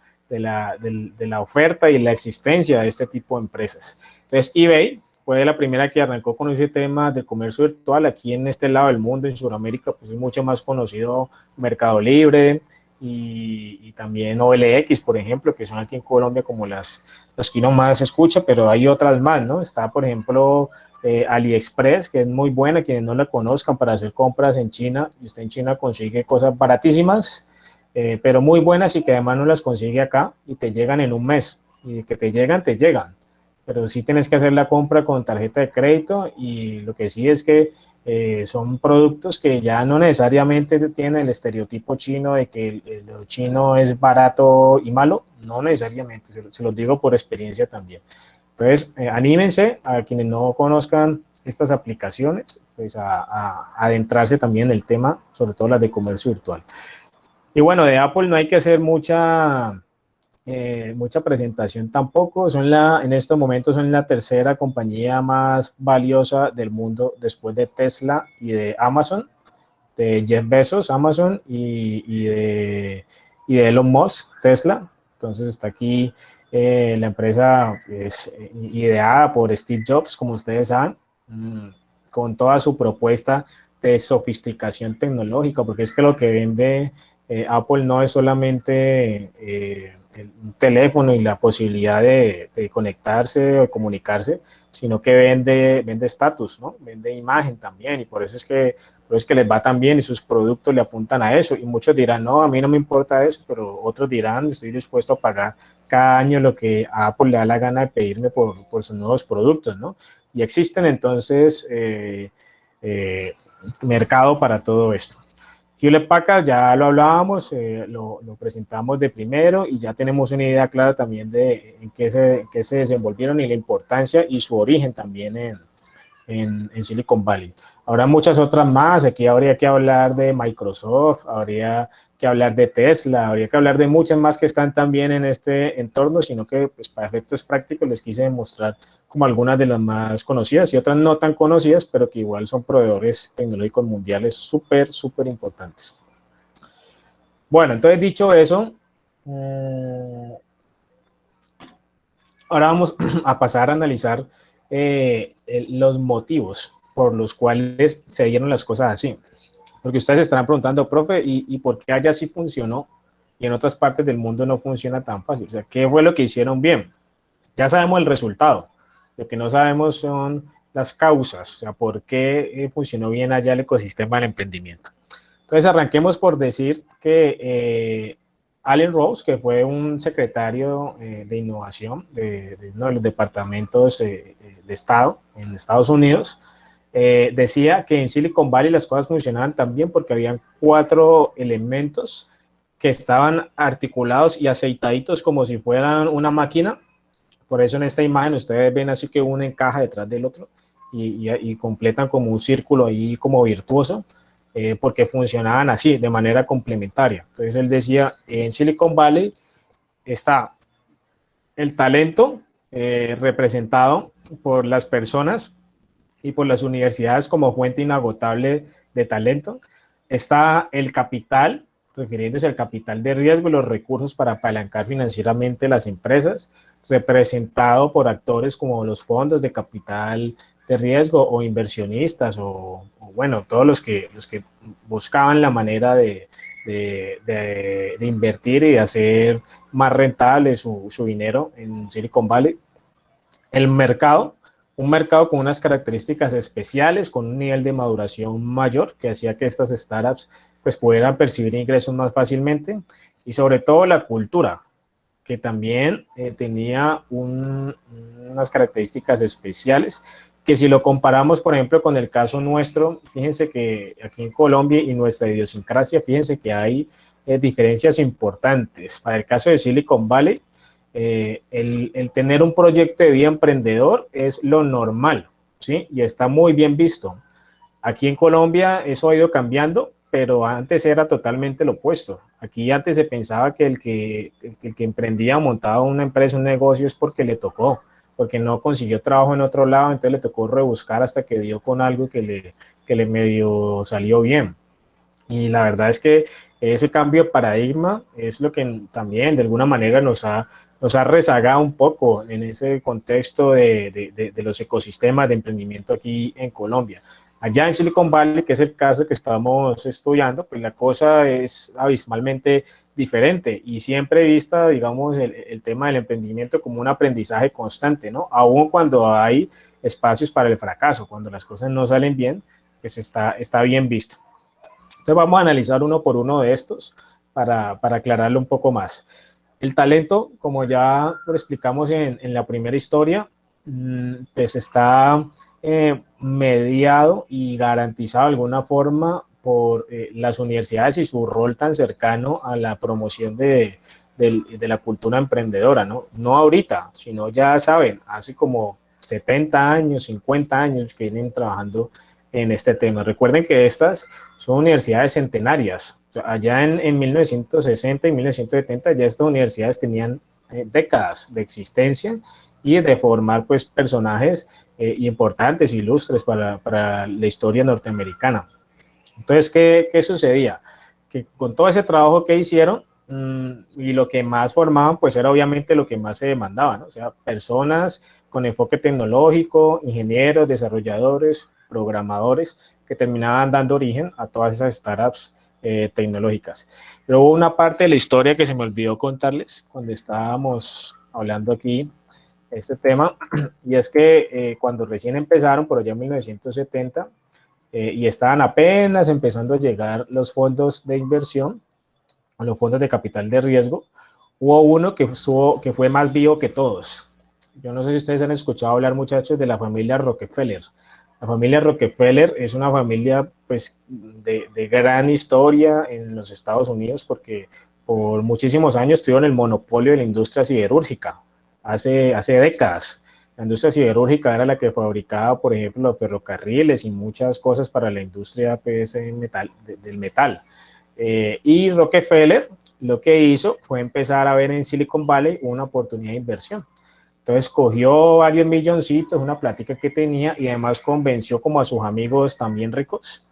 oferta y la existencia de este tipo de empresas. Entonces, eBay fue la primera que arrancó con ese tema del comercio virtual. Aquí en este lado del mundo, en Sudamérica, pues es mucho más conocido Mercado Libre y también OLX, por ejemplo, que son aquí en Colombia como las que uno más escucha, pero hay otras más, ¿no? Está, por ejemplo, AliExpress, que es muy buena, quienes no la conozcan, para hacer compras en China, y usted en China consigue cosas baratísimas, pero muy buenas, y que además no las consigue acá y te llegan en un mes, y que te llegan, pero sí tienes que hacer la compra con tarjeta de crédito, y lo que sí es que son productos que ya no necesariamente tienen el estereotipo chino de que lo chino es barato y malo, no necesariamente, se los digo por experiencia también. Entonces, anímense a quienes no conozcan estas aplicaciones, pues a adentrarse también en el tema, sobre todo las de comercio virtual. Y bueno, de Apple no hay que hacer mucha presentación tampoco. En estos momentos son la tercera compañía más valiosa del mundo después de Tesla y de Amazon, de Jeff Bezos, Amazon, y de Elon Musk, Tesla. Entonces está aquí la empresa es ideada por Steve Jobs, como ustedes saben, con toda su propuesta de sofisticación tecnológica, porque es que lo que vende Apple no es solamente un teléfono y la posibilidad de conectarse o comunicarse, sino que vende estatus, ¿no? Vende imagen también, y por eso es que les va tan bien y sus productos le apuntan a eso. Y muchos dirán, no, a mí no me importa eso, pero otros dirán, estoy dispuesto a pagar cada año lo que a Apple le da la gana de pedirme por sus nuevos productos, ¿no? Y existen entonces mercado para todo esto. Hewlett Packard ya lo hablábamos, lo presentamos de primero, y ya tenemos una idea clara también de en qué se desenvolvieron y la importancia y su origen también en Silicon Valley. Habrá muchas otras más. Aquí habría que hablar de Microsoft, habría que hablar de Tesla, habría que hablar de muchas más que están también en este entorno, sino que pues, para efectos prácticos les quise demostrar como algunas de las más conocidas y otras no tan conocidas, pero que igual son proveedores tecnológicos mundiales súper, súper importantes. Bueno, entonces dicho eso, ahora vamos a pasar a analizar los motivos por los cuales se dieron las cosas así. Porque ustedes estarán preguntando, profe, ¿y por qué allá sí funcionó y en otras partes del mundo no funciona tan fácil? O sea, ¿qué fue lo que hicieron bien? Ya sabemos el resultado. Lo que no sabemos son las causas, o sea, por qué funcionó bien allá el ecosistema del emprendimiento. Entonces, arranquemos por decir que Allen Rose, que fue un secretario de innovación de uno de los departamentos de Estado en Estados Unidos, decía que en Silicon Valley las cosas funcionaban tan bien porque habían 4 elementos que estaban articulados y aceitaditos como si fueran una máquina. Por eso en esta imagen ustedes ven así que uno encaja detrás del otro y completan como un círculo ahí como virtuoso, porque funcionaban así, de manera complementaria. Entonces él decía, en Silicon Valley está el talento representado por las personas y por las universidades como fuente inagotable de talento. Está el capital, refiriéndose al capital de riesgo y los recursos para apalancar financieramente las empresas, representado por actores como los fondos de capital de riesgo o inversionistas bueno, todos los que buscaban la manera de invertir y de hacer más rentable su dinero en Silicon Valley. El mercado, un mercado con unas características especiales, con un nivel de maduración mayor que hacía que estas startups pues pudieran percibir ingresos más fácilmente, y sobre todo la cultura, que también tenía unas características especiales, que si lo comparamos, por ejemplo, con el caso nuestro, fíjense que aquí en Colombia y nuestra idiosincrasia, fíjense que hay diferencias importantes. Para el caso de Silicon Valley, el tener un proyecto de vida emprendedor es lo normal, ¿sí? Y está muy bien visto. Aquí en Colombia eso ha ido cambiando, pero antes era totalmente lo opuesto. Aquí antes se pensaba que el que emprendía o montaba una empresa, un negocio, es porque le tocó, porque no consiguió trabajo en otro lado, entonces le tocó rebuscar hasta que dio con algo que le medio salió bien. Y la verdad es que ese cambio de paradigma es lo que también de alguna manera nos ha rezagado un poco en ese contexto de los ecosistemas de emprendimiento aquí en Colombia. Allá en Silicon Valley, que es el caso que estamos estudiando, pues la cosa es abismalmente diferente y siempre vista, digamos, el tema del emprendimiento como un aprendizaje constante, ¿no? Aún cuando hay espacios para el fracaso, cuando las cosas no salen bien, pues está bien visto. Entonces vamos a analizar uno por uno de estos para aclararlo un poco más. El talento, como ya lo explicamos en la primera historia, pues está mediado y garantizado de alguna forma por las universidades y su rol tan cercano a la promoción de la cultura emprendedora, ¿no? No ahorita, sino ya saben, hace como 70 años, 50 años que vienen trabajando en este tema. Recuerden que estas son universidades centenarias. Allá en 1960 y 1970 ya estas universidades tenían décadas de existencia y de formar pues personajes importantes, ilustres para la historia norteamericana. Entonces, ¿qué sucedía? Que con todo ese trabajo que hicieron y lo que más formaban, pues era obviamente lo que más se demandaba, ¿no? O sea, personas con enfoque tecnológico, ingenieros, desarrolladores, programadores, que terminaban dando origen a todas esas startups tecnológicas. Pero hubo una parte de la historia que se me olvidó contarles cuando estábamos hablando aquí de este tema, y es que cuando recién empezaron, por allá en 1970, y estaban apenas empezando a llegar los fondos de inversión, los fondos de capital de riesgo, hubo uno que fue más vivo que todos. Yo no sé si ustedes han escuchado hablar, muchachos, de la familia Rockefeller. La familia Rockefeller es una familia pues, de gran historia en los Estados Unidos porque por muchísimos años tuvieron el monopolio de la industria siderúrgica, hace décadas. La industria siderúrgica era la que fabricaba, por ejemplo, los ferrocarriles y muchas cosas para la industria pues, del metal. Y Rockefeller lo que hizo fue empezar a ver en Silicon Valley una oportunidad de inversión. Entonces cogió varios milloncitos, una plática que tenía, y además convenció como a sus amigos también ricos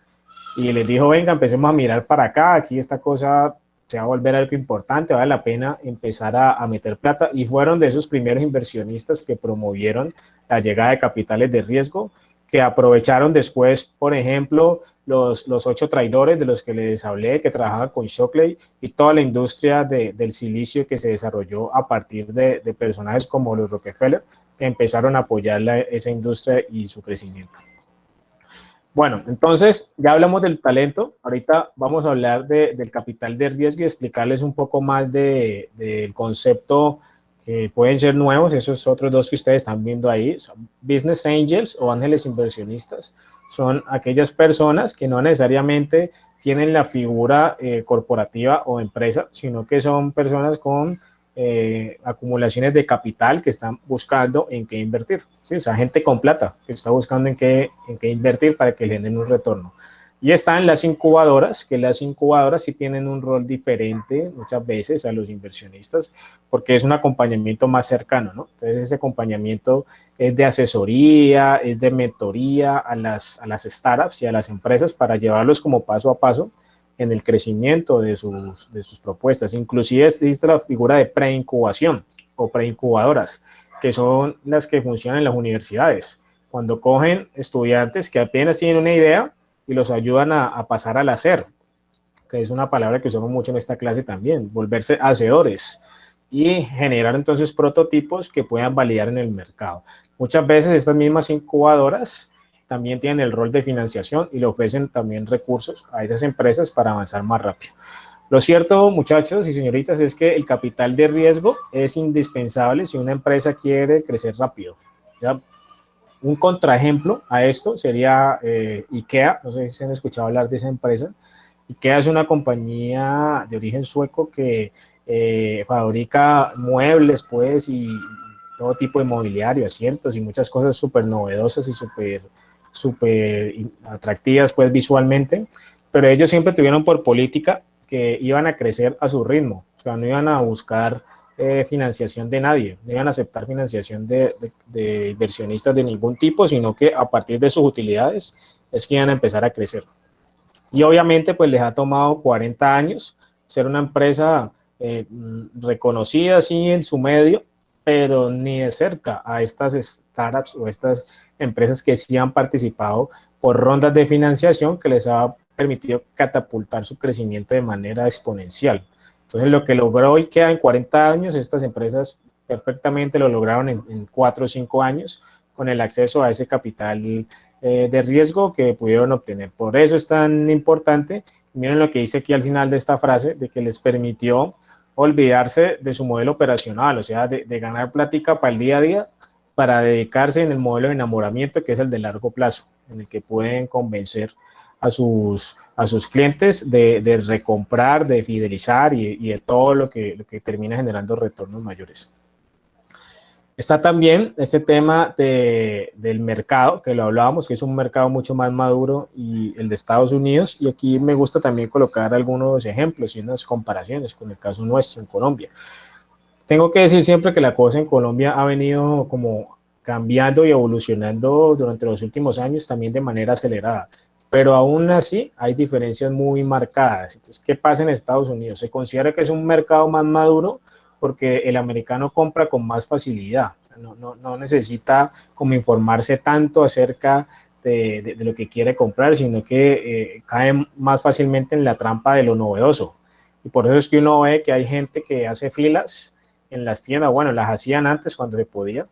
y les dijo, venga, empecemos a mirar para acá, aquí esta cosa se va a volver algo importante, vale la pena empezar a meter plata, y fueron de esos primeros inversionistas que promovieron la llegada de capitales de riesgo, que aprovecharon después, por ejemplo, los 8 traidores de los que les hablé, que trabajaban con Shockley, y toda la industria del silicio que se desarrolló a partir de personajes como los Rockefeller, que empezaron a apoyar esa industria y su crecimiento. Bueno, entonces ya hablamos del talento, ahorita vamos a hablar del capital de riesgo y explicarles un poco más del concepto que pueden ser nuevos, esos otros dos que ustedes están viendo ahí, son business angels o ángeles inversionistas. Son aquellas personas que no necesariamente tienen la figura corporativa o empresa, sino que son personas con acumulaciones de capital que están buscando en qué invertir. ¿Sí? O sea, gente con plata que está buscando en qué invertir para que le den un retorno. Y están las incubadoras, que las incubadoras sí tienen un rol diferente muchas veces a los inversionistas, porque es un acompañamiento más cercano, ¿no? Entonces ese acompañamiento es de asesoría, es de mentoría a las startups y a las empresas para llevarlos como paso a paso en el crecimiento de sus propuestas. Inclusive existe la figura de preincubación o preincubadoras, que son las que funcionan en las universidades. Cuando cogen estudiantes que apenas tienen una idea y los ayudan a pasar al hacer, que es una palabra que usamos mucho en esta clase también, volverse hacedores y generar entonces prototipos que puedan validar en el mercado. Muchas veces estas mismas incubadoras también tienen el rol de financiación y le ofrecen también recursos a esas empresas para avanzar más rápido. Lo cierto, muchachos y señoritas, es que el capital de riesgo es indispensable si una empresa quiere crecer rápido. ¿Ya? Un contraejemplo a esto sería IKEA, no sé si se han escuchado hablar de esa empresa. IKEA es una compañía de origen sueco que fabrica muebles, pues, y todo tipo de mobiliario, asientos y muchas cosas súper novedosas y súper atractivas, pues, visualmente, pero ellos siempre tuvieron por política que iban a crecer a su ritmo, o sea, no iban a buscar financiación de nadie, no iban a aceptar financiación de inversionistas de ningún tipo, sino que a partir de sus utilidades es que iban a empezar a crecer. Y obviamente pues les ha tomado 40 años ser una empresa reconocida así en su medio, pero ni de cerca a estas startups o estas empresas que sí han participado por rondas de financiación que les ha permitido catapultar su crecimiento de manera exponencial. Entonces lo que logró IKEA en 40 años, estas empresas perfectamente lo lograron en 4 o 5 años con el acceso a ese capital de riesgo que pudieron obtener. Por eso es tan importante, miren lo que dice aquí al final de esta frase, de que les permitió olvidarse de su modelo operacional, o sea, de ganar plática para el día a día, para dedicarse en el modelo de enamoramiento, que es el de largo plazo, en el que pueden convencer a sus clientes de recomprar, de fidelizar y de todo lo que termina generando retornos mayores. Está también este tema del mercado, que lo hablábamos, que es un mercado mucho más maduro y el de Estados Unidos, y aquí me gusta también colocar algunos ejemplos y unas comparaciones con el caso nuestro en Colombia. Tengo que decir siempre que la cosa en Colombia ha venido como cambiando y evolucionando durante los últimos años también de manera acelerada, pero aún así hay diferencias muy marcadas. Entonces, ¿qué pasa en Estados Unidos? Se considera que es un mercado más maduro porque el americano compra con más facilidad, o sea, no necesita como informarse tanto acerca de lo que quiere comprar, sino que cae más fácilmente en la trampa de lo novedoso. Y por eso es que uno ve que hay gente que hace filas en las tiendas, bueno, las hacían antes cuando se podía,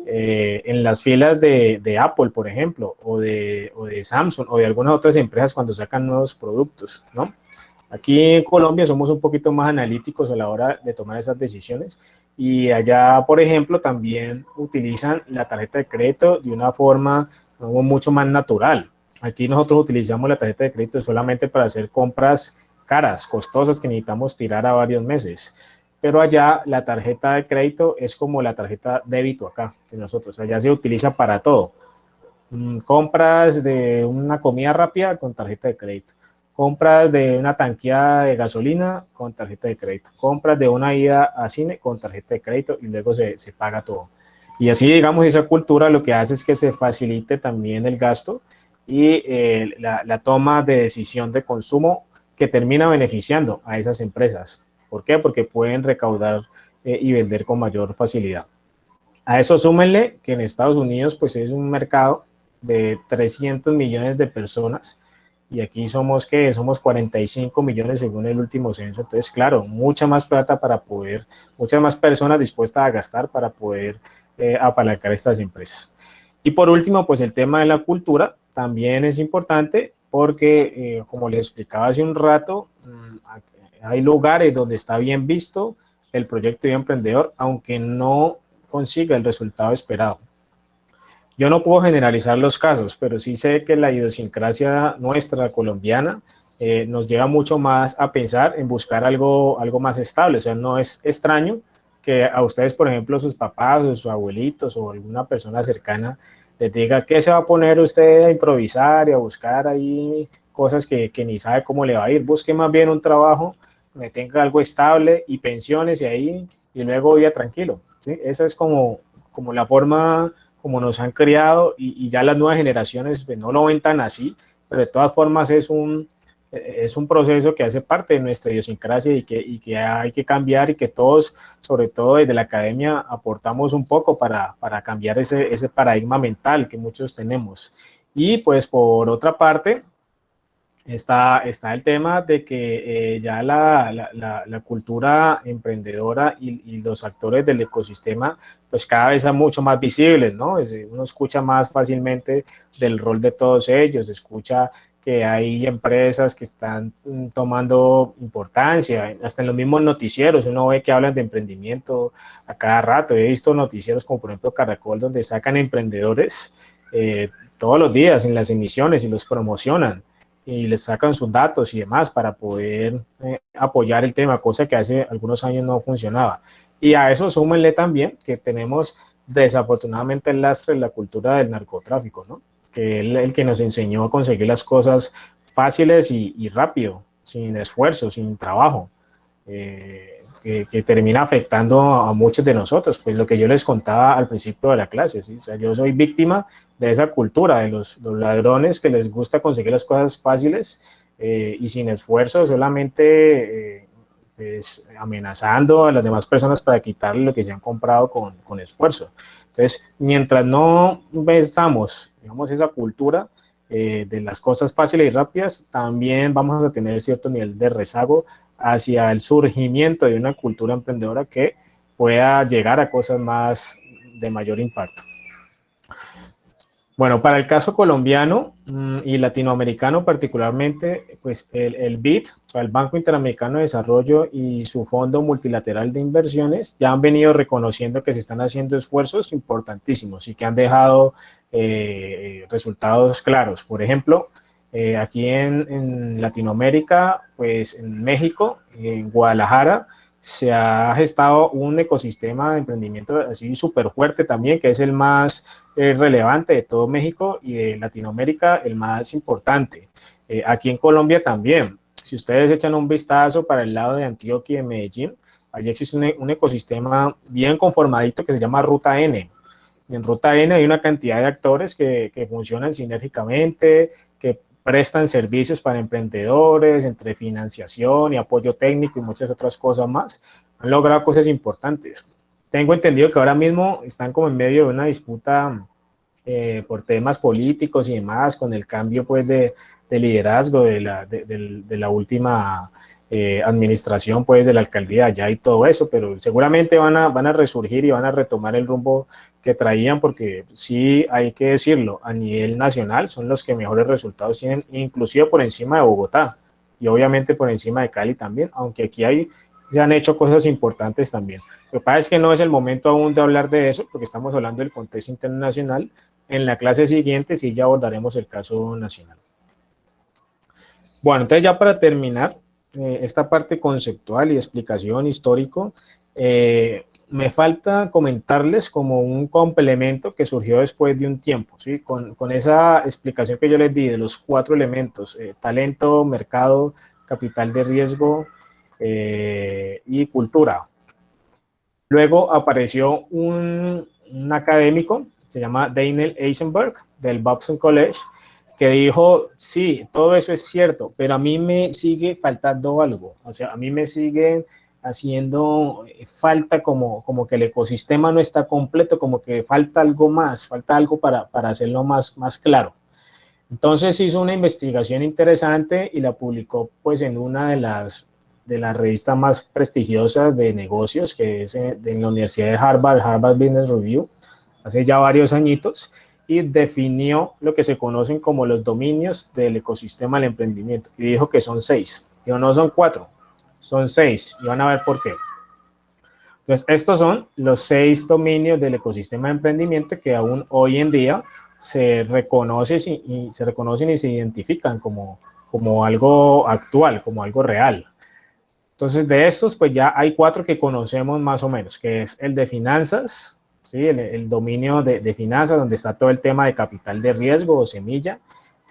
en las filas de Apple, por ejemplo, o de Samsung, o de algunas otras empresas cuando sacan nuevos productos, ¿no? Aquí en Colombia somos un poquito más analíticos a la hora de tomar esas decisiones y allá, por ejemplo, también utilizan la tarjeta de crédito de una forma mucho más natural. Aquí nosotros utilizamos la tarjeta de crédito solamente para hacer compras caras, costosas que necesitamos tirar a varios meses. Pero allá la tarjeta de crédito es como la tarjeta débito acá de nosotros. Allá se utiliza para todo. Compras de una comida rápida con tarjeta de crédito. Compras de una tanqueada de gasolina con tarjeta de crédito. Compras de una ida a cine con tarjeta de crédito y luego se paga todo. Y así, digamos, esa cultura lo que hace es que se facilite también el gasto y la toma de decisión de consumo que termina beneficiando a esas empresas. ¿Por qué? Porque pueden recaudar y vender con mayor facilidad. A eso súmenle que en Estados Unidos pues es un mercado de 300 millones de personas y aquí somos, ¿qué? Somos 45 millones según el último censo. Entonces, claro, mucha más plata para poder, muchas más personas dispuestas a gastar para poder apalancar estas empresas. Y por último, pues el tema de la cultura también es importante porque, como les explicaba hace un rato, hay lugares donde está bien visto el proyecto de emprendedor, aunque no consiga el resultado esperado. Yo no puedo generalizar los casos, pero sí sé que la idiosincrasia nuestra colombiana nos lleva mucho más a pensar en buscar algo más estable. O sea, no es extraño que a ustedes, por ejemplo, sus papás o sus abuelitos o alguna persona cercana les diga que se va a poner usted a improvisar y a buscar ahí cosas que ni sabe cómo le va a ir. Busque más bien un trabajo donde tenga algo estable y pensiones y ahí, y luego viva tranquilo, ¿sí? Esa es como la forma como nos han criado y ya las nuevas generaciones pues, no lo ven tan así, pero de todas formas es un proceso que hace parte de nuestra idiosincrasia y que hay que cambiar y que todos, sobre todo desde la academia, aportamos un poco para cambiar ese paradigma mental que muchos tenemos. Y pues por otra parte, está el tema de que ya la cultura emprendedora y los actores del ecosistema, pues cada vez son mucho más visibles, ¿no? Uno escucha más fácilmente del rol de todos ellos, escucha que hay empresas que están tomando importancia, hasta en los mismos noticieros, uno ve que hablan de emprendimiento a cada rato. He visto noticieros como por ejemplo Caracol, donde sacan emprendedores todos los días en las emisiones y los promocionan y les sacan sus datos y demás para poder apoyar el tema, cosa que hace algunos años no funcionaba. Y a eso súmenle también que tenemos desafortunadamente el lastre de la cultura del narcotráfico, ¿no? Que es el que nos enseñó a conseguir las cosas fáciles y rápido, sin esfuerzo, sin trabajo. Que termina afectando a muchos de nosotros, pues lo que yo les contaba al principio de la clase, ¿sí? O sea, yo soy víctima de esa cultura, de los ladrones que les gusta conseguir las cosas fáciles y sin esfuerzo, solamente pues, amenazando a las demás personas para quitarle lo que se han comprado con esfuerzo. Entonces, mientras no pensamos, digamos, esa cultura de las cosas fáciles y rápidas, también vamos a tener cierto nivel de rezago hacia el surgimiento de una cultura emprendedora que pueda llegar a cosas más de mayor impacto. Bueno, para el caso colombiano y latinoamericano particularmente, pues el BID, o sea, el Banco Interamericano de Desarrollo y su Fondo Multilateral de Inversiones ya han venido reconociendo que se están haciendo esfuerzos importantísimos y que han dejado resultados claros. Por ejemplo, aquí en Latinoamérica, pues en México, en Guadalajara, se ha gestado un ecosistema de emprendimiento así súper fuerte también, que es el más relevante de todo México y de Latinoamérica el más importante. Aquí en Colombia también, si ustedes echan un vistazo para el lado de Antioquia y de Medellín, allí existe un ecosistema bien conformadito que se llama Ruta N. Y en Ruta N hay una cantidad de actores que funcionan sinérgicamente, que prestan servicios para emprendedores, entre financiación y apoyo técnico y muchas otras cosas más. Han logrado cosas importantes. Tengo entendido que ahora mismo están como en medio de una disputa por temas políticos y demás, con el cambio pues de liderazgo de la última administración pues de la alcaldía allá y todo eso, pero seguramente van a resurgir y van a retomar el rumbo que traían, porque sí hay que decirlo, a nivel nacional son los que mejores resultados tienen, inclusive por encima de Bogotá y obviamente por encima de Cali también, aunque aquí se han hecho cosas importantes también. Lo que pasa es que no es el momento aún de hablar de eso, porque estamos hablando del contexto internacional. En la clase siguiente sí ya abordaremos el caso nacional. Bueno, entonces ya para terminar esta parte conceptual y explicación histórico, me falta comentarles como un complemento que surgió después de un tiempo, ¿sí? Con esa explicación que yo les di de los 4 elementos, talento, mercado, capital de riesgo y cultura. Luego apareció un académico, se llama Daniel Eisenberg, del Babson College, que dijo, sí, todo eso es cierto, pero a mí me sigue faltando algo. O sea, a mí me siguen haciendo falta como que el ecosistema no está completo, como que falta algo más, falta algo para hacerlo más claro. Entonces hizo una investigación interesante y la publicó pues en una de las revistas más prestigiosas de negocios, que es de la Universidad de Harvard, Harvard Business Review, hace ya varios añitos, y definió lo que se conocen como los dominios del ecosistema del emprendimiento, y dijo que son 6, digo, no son 4, son 6, y van a ver por qué. Entonces, estos son los 6 dominios del ecosistema de emprendimiento que aún hoy en día se reconocen y se identifican como algo actual, como algo real. Entonces, de estos, pues ya hay 4 que conocemos más o menos, que es el de finanzas, ¿sí? El dominio de finanzas, donde está todo el tema de capital de riesgo o semilla,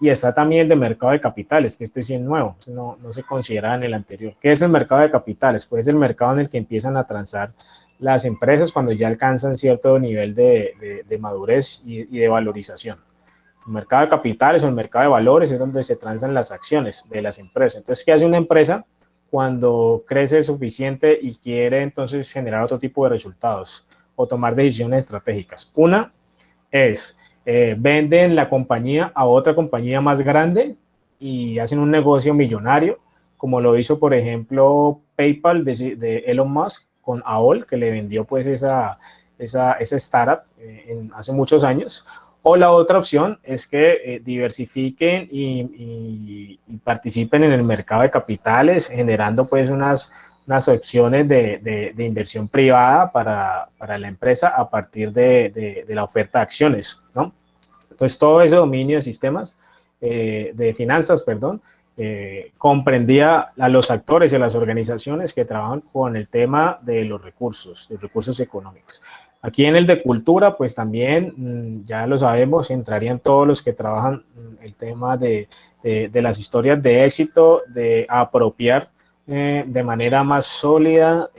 y está también el de mercado de capitales, que este sí es nuevo, no se considera en el anterior. ¿Qué es el mercado de capitales? Pues es el mercado en el que empiezan a transar las empresas cuando ya alcanzan cierto nivel de madurez y de valorización. El mercado de capitales o el mercado de valores es donde se transan las acciones de las empresas. Entonces, ¿qué hace una empresa cuando crece suficiente y quiere entonces generar otro tipo de resultados o tomar decisiones estratégicas? Una es, venden la compañía a otra compañía más grande y hacen un negocio millonario, como lo hizo, por ejemplo, PayPal de Elon Musk con AOL, que le vendió pues esa startup hace muchos años. O la otra opción es que diversifiquen y participen en el mercado de capitales, generando pues unas opciones de inversión privada para la empresa a partir de la oferta de acciones, ¿no? Entonces, todo ese dominio de sistemas, de finanzas, perdón, comprendía a los actores y a las organizaciones que trabajan con el tema de los recursos económicos. Aquí en el de cultura, pues también, ya lo sabemos, entrarían todos los que trabajan el tema de las historias de éxito, de apropiar de manera más sólida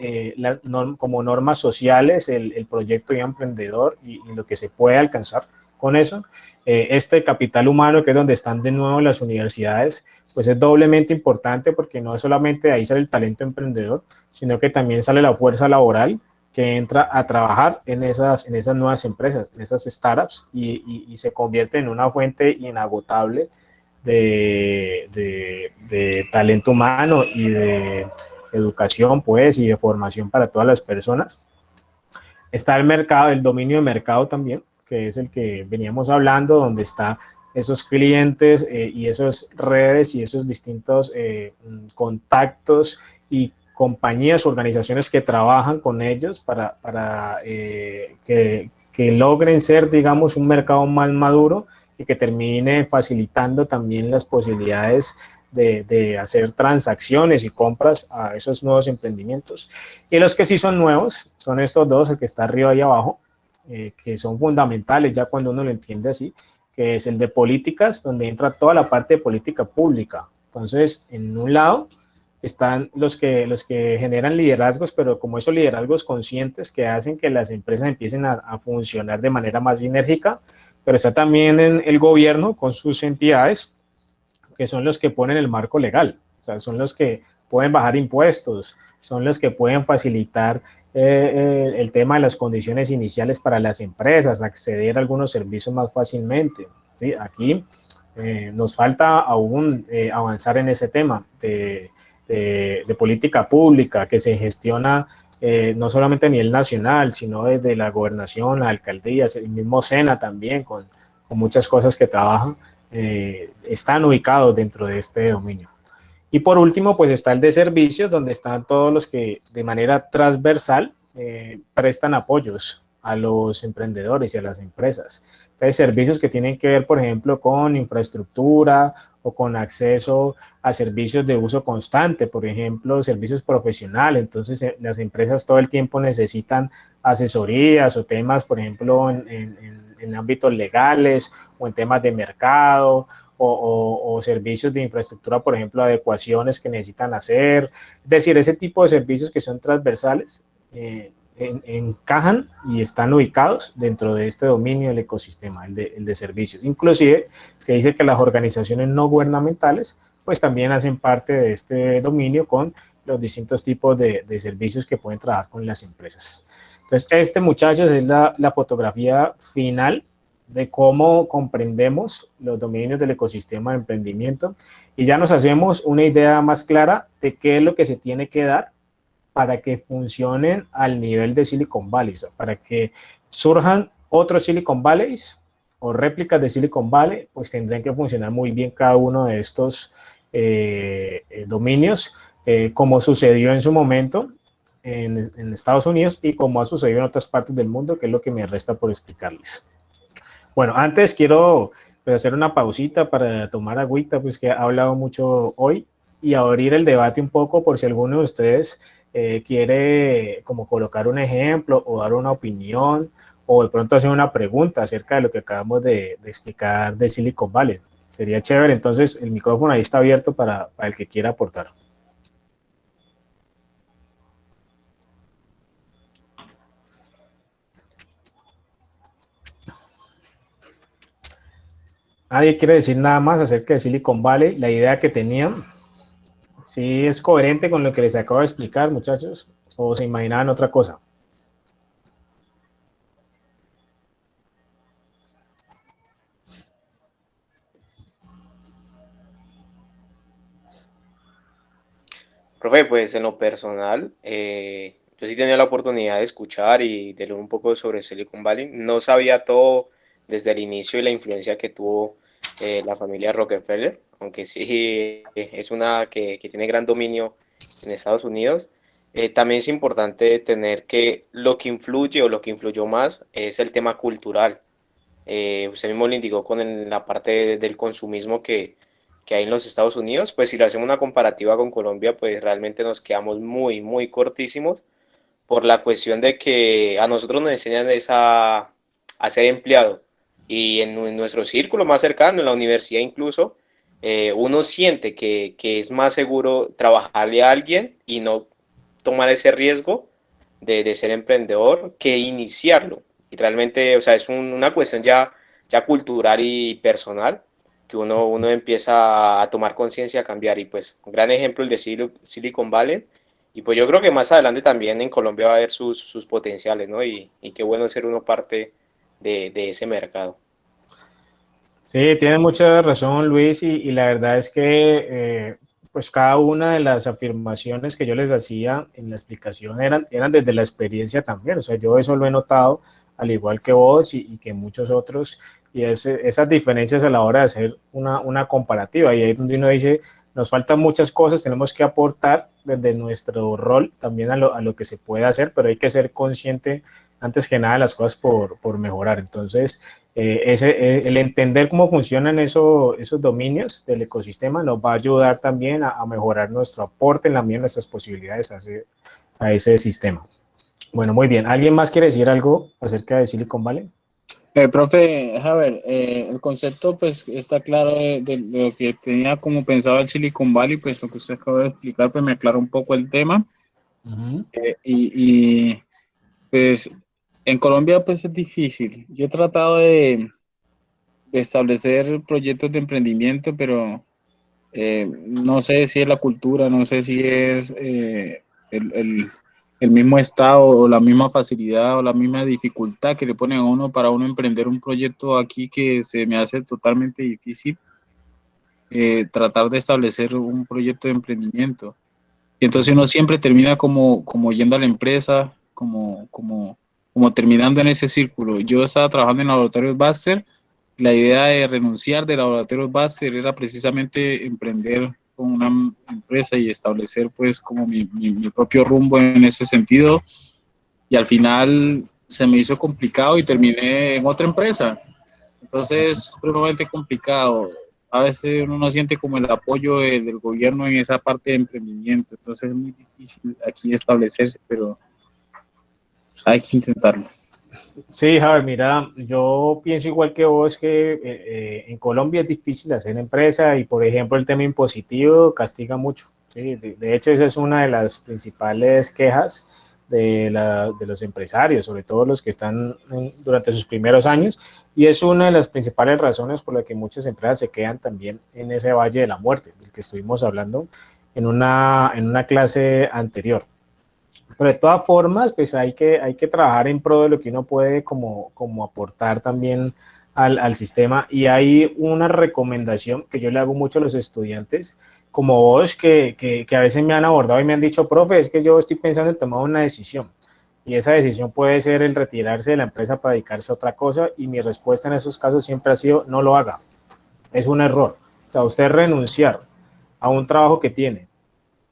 como normas sociales el proyecto de emprendedor y lo que se puede alcanzar con eso. Este capital humano, que es donde están de nuevo las universidades, pues es doblemente importante porque no solamente de ahí sale el talento emprendedor, sino que también sale la fuerza laboral que entra a trabajar en esas nuevas empresas, en esas startups, y se convierte en una fuente inagotable de talento humano y de educación, pues, y de formación para todas las personas. Está el mercado, el dominio de mercado también, que es el que veníamos hablando, donde está esos clientes y esas redes y esos distintos contactos y compañías, organizaciones que trabajan con ellos para que logren ser, digamos, un mercado más maduro y que termine facilitando también las posibilidades de hacer transacciones y compras a esos nuevos emprendimientos. Y los que sí son nuevos son estos dos, el que está arriba y abajo, que son fundamentales ya cuando uno lo entiende así, que es el de políticas, donde entra toda la parte de política pública. Entonces, en un lado están los que generan liderazgos, pero como esos liderazgos conscientes que hacen que las empresas empiecen a funcionar de manera más enérgica, pero está también en el gobierno con sus entidades, que son los que ponen el marco legal, o sea, son los que pueden bajar impuestos, son los que pueden facilitar el tema de las condiciones iniciales para las empresas, acceder a algunos servicios más fácilmente. ¿Sí? Aquí nos falta aún avanzar en ese tema de política pública que se gestiona no solamente a nivel nacional, sino desde la gobernación, las alcaldías, el mismo SENA también, con muchas cosas que trabajan, están ubicados dentro de este dominio. Y por último, pues está el de servicios, donde están todos los que de manera transversal prestan apoyos a los emprendedores y a las empresas. Entonces, servicios que tienen que ver, por ejemplo, con infraestructura o con acceso a servicios de uso constante, por ejemplo, servicios profesionales. Entonces, las empresas todo el tiempo necesitan asesorías o temas, por ejemplo, en ámbitos legales o en temas de mercado o servicios de infraestructura, por ejemplo, adecuaciones que necesitan hacer. Es decir, ese tipo de servicios que son transversales encajan y están ubicados dentro de este dominio del ecosistema, el de servicios. Inclusive se dice que las organizaciones no gubernamentales pues también hacen parte de este dominio con los distintos tipos de servicios que pueden trabajar con las empresas. Entonces, muchachos, es la fotografía final de cómo comprendemos los dominios del ecosistema de emprendimiento y ya nos hacemos una idea más clara de qué es lo que se tiene que dar para que funcionen al nivel de Silicon Valley, o sea, para que surjan otros Silicon Valleys o réplicas de Silicon Valley, pues tendrían que funcionar muy bien cada uno de estos dominios, como sucedió en su momento en Estados Unidos y como ha sucedido en otras partes del mundo, que es lo que me resta por explicarles. Bueno, antes quiero hacer una pausita para tomar agüita, pues que he hablado mucho hoy, y abrir el debate un poco por si alguno de ustedes quiere como colocar un ejemplo o dar una opinión o de pronto hacer una pregunta acerca de lo que acabamos de explicar de Silicon Valley. Sería chévere. Entonces, el micrófono ahí está abierto para el que quiera aportar. Nadie quiere decir nada más acerca de Silicon Valley, la idea que tenían. ¿Sí es coherente con lo que les acabo de explicar, muchachos? ¿O se imaginaban otra cosa? Profe, pues en lo personal, yo sí tenía la oportunidad de escuchar y de leer un poco sobre Silicon Valley. No sabía todo desde el inicio y la influencia que tuvo la familia Rockefeller, aunque sí es una que tiene gran dominio en Estados Unidos. También es importante tener que lo que influye o lo que influyó más es el tema cultural. Usted mismo le indicó con la parte del consumismo que hay en los Estados Unidos, pues si le hacemos una comparativa con Colombia, pues realmente nos quedamos muy, muy cortísimos por la cuestión de que a nosotros nos enseñan a ser empleado y en nuestro círculo más cercano, en la universidad incluso, uno siente que es más seguro trabajarle a alguien y no tomar ese riesgo de ser emprendedor que iniciarlo. Y realmente, o sea, es una cuestión ya cultural y personal que uno empieza a tomar conciencia, a cambiar. Y pues, un gran ejemplo el de Silicon Valley. Y pues yo creo que más adelante también en Colombia va a haber sus potenciales, ¿no? Y qué bueno ser uno parte de ese mercado. Sí, tiene mucha razón, Luis, y la verdad es que pues cada una de las afirmaciones que yo les hacía en la explicación eran desde la experiencia también. O sea, yo eso lo he notado, al igual que vos y que muchos otros, y esas diferencias a la hora de hacer una comparativa. Y ahí es donde uno dice, nos faltan muchas cosas, tenemos que aportar desde nuestro rol también a lo que se puede hacer, pero hay que ser consciente antes que nada de las cosas por mejorar. Entonces, el entender cómo funcionan esos dominios del ecosistema nos va a ayudar también a mejorar nuestro aporte en la medida de nuestras posibilidades a ese sistema. Bueno, muy bien. ¿Alguien más quiere decir algo acerca de Silicon Valley? Profe, a ver, el concepto pues está claro de lo que tenía como pensaba el Silicon Valley, pues lo que usted acaba de explicar pues me aclara un poco el tema. Y pues en Colombia pues es difícil. Yo he tratado de establecer proyectos de emprendimiento, pero no sé si es la cultura, no sé si es el mismo estado o la misma facilidad o la misma dificultad que le ponen a uno para uno emprender un proyecto aquí que se me hace totalmente difícil tratar de establecer un proyecto de emprendimiento. Y entonces uno siempre termina como yendo a la empresa, como terminando en ese círculo. Yo estaba trabajando en laboratorios Baster. La idea de renunciar de laboratorios Baster era precisamente emprender con una empresa y establecer pues como mi propio rumbo en ese sentido. Y al final se me hizo complicado y terminé en otra empresa. Entonces, es supremamente complicado. A veces uno no siente como el apoyo del gobierno en esa parte de emprendimiento. Entonces, es muy difícil aquí establecerse, pero hay que intentarlo. Sí, Javier, mira, yo pienso igual que vos que en Colombia es difícil hacer empresa y, por ejemplo, el tema impositivo castiga mucho. ¿Sí? De hecho, esa es una de las principales quejas de los empresarios, sobre todo los que están durante sus primeros años, y es una de las principales razones por las que muchas empresas se quedan también en ese valle de la muerte, del que estuvimos hablando en una clase anterior. Pero de todas formas, pues hay que trabajar en pro de lo que uno puede como aportar también al sistema. Y hay una recomendación que yo le hago mucho a los estudiantes, como vos, que a veces me han abordado y me han dicho, profe, es que yo estoy pensando en tomar una decisión. Y esa decisión puede ser el retirarse de la empresa para dedicarse a otra cosa. Y mi respuesta en esos casos siempre ha sido, no lo haga. Es un error. O sea, usted renunciar a un trabajo que tiene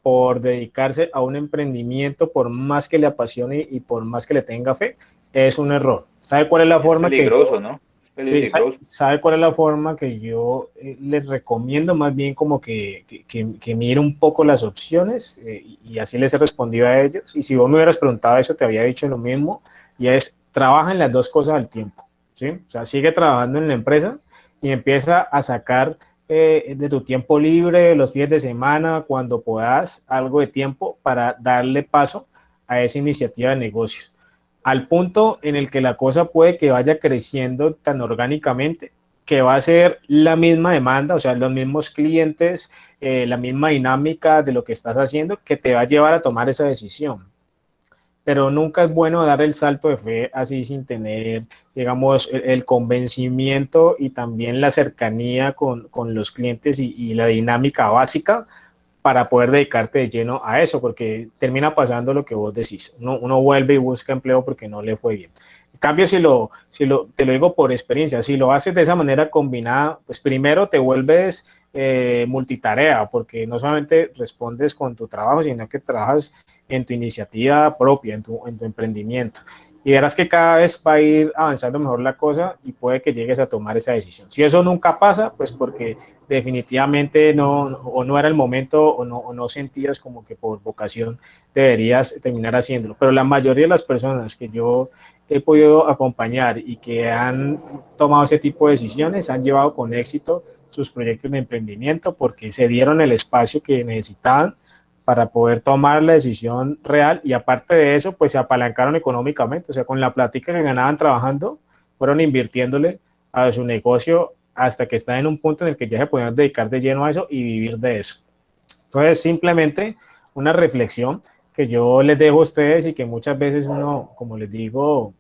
por dedicarse a un emprendimiento, por más que le apasione y por más que le tenga fe, es un error. ¿Sabe cuál es la forma que yo, ¿No? Es sí, peligroso. sabe cuál es la forma que yo les recomiendo más bien como que mire un poco las opciones y así les he respondido a ellos? Y si vos me hubieras preguntado eso, te había dicho lo mismo, y es, trabaja en las dos cosas al tiempo, ¿sí? O sea, sigue trabajando en la empresa y empieza a sacar de tu tiempo libre, los fines de semana, cuando puedas, algo de tiempo para darle paso a esa iniciativa de negocios, al punto en el que la cosa puede que vaya creciendo tan orgánicamente que va a ser la misma demanda, o sea, los mismos clientes, la misma dinámica de lo que estás haciendo que te va a llevar a tomar esa decisión. Pero nunca es bueno dar el salto de fe así sin tener, digamos, el convencimiento y también la cercanía con los clientes y la dinámica básica para poder dedicarte de lleno a eso, porque termina pasando lo que vos decís. Uno vuelve y busca empleo porque no le fue bien. En cambio, te lo digo por experiencia, si lo haces de esa manera combinada, pues primero te vuelves multitarea, porque no solamente respondes con tu trabajo, sino que trabajas en tu iniciativa propia, en tu emprendimiento. Y verás que cada vez va a ir avanzando mejor la cosa y puede que llegues a tomar esa decisión. Si eso nunca pasa, pues porque definitivamente o no era el momento o no sentías como que por vocación deberías terminar haciéndolo. Pero la mayoría de las personas que yo he podido acompañar y que han tomado ese tipo de decisiones han llevado con éxito sus proyectos de emprendimiento porque se dieron el espacio que necesitaban para poder tomar la decisión real y aparte de eso, pues se apalancaron económicamente, o sea, con la plática que ganaban trabajando, fueron invirtiéndole a su negocio hasta que están en un punto en el que ya se podían dedicar de lleno a eso y vivir de eso. Entonces, simplemente una reflexión que yo les dejo a ustedes y que muchas veces uno, como les digo,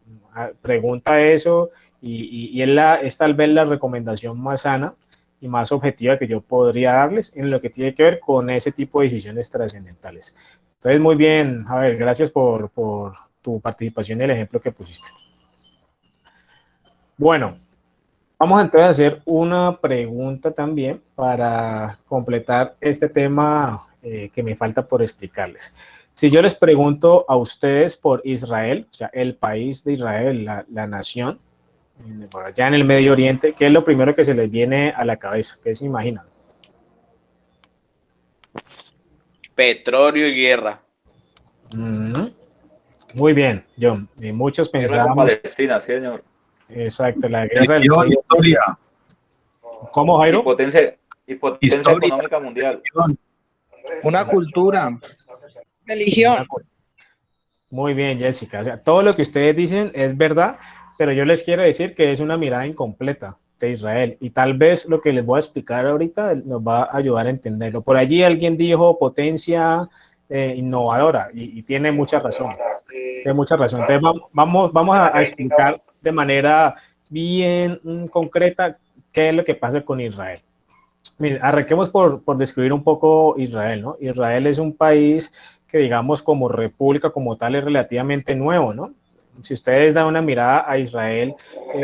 pregunta eso y es tal vez la recomendación más sana y más objetiva que yo podría darles en lo que tiene que ver con ese tipo de decisiones trascendentales. Entonces, muy bien, Javier, gracias por tu participación y el ejemplo que pusiste. Bueno, vamos entonces a hacer una pregunta también para completar este tema que me falta por explicarles. Si yo les pregunto a ustedes por Israel, o sea, el país de Israel, la nación, allá en el Medio Oriente, ¿qué es lo primero que se les viene a la cabeza? ¿Qué se imaginan? Petróleo y guerra. Muy bien, John. Muchos pensábamos... Palestina, señor. Exacto, la guerra del historia. ¿Cómo, Jairo? Y potencia económica mundial. Una cultura. Religión. Muy bien, Jessica. O sea, todo lo que ustedes dicen es verdad, pero yo les quiero decir que es una mirada incompleta de Israel y tal vez lo que les voy a explicar ahorita nos va a ayudar a entenderlo. Por allí alguien dijo potencia innovadora y tiene mucha razón. Tiene mucha razón. Entonces vamos a explicar de manera bien concreta qué es lo que pasa con Israel. Miren, arranquemos por describir un poco Israel, ¿no? Israel es un país que, digamos, como república, como tal, es relativamente nuevo, ¿no? Si ustedes dan una mirada a Israel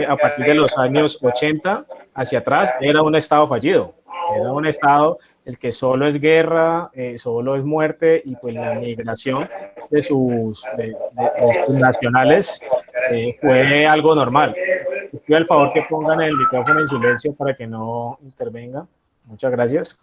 a partir de los años 80 hacia atrás, era un estado fallido. Era un estado el que solo es guerra, solo es muerte y pues la migración de sus nacionales fue algo normal. Les pido el favor que pongan el micrófono en silencio para que no intervenga. Muchas gracias.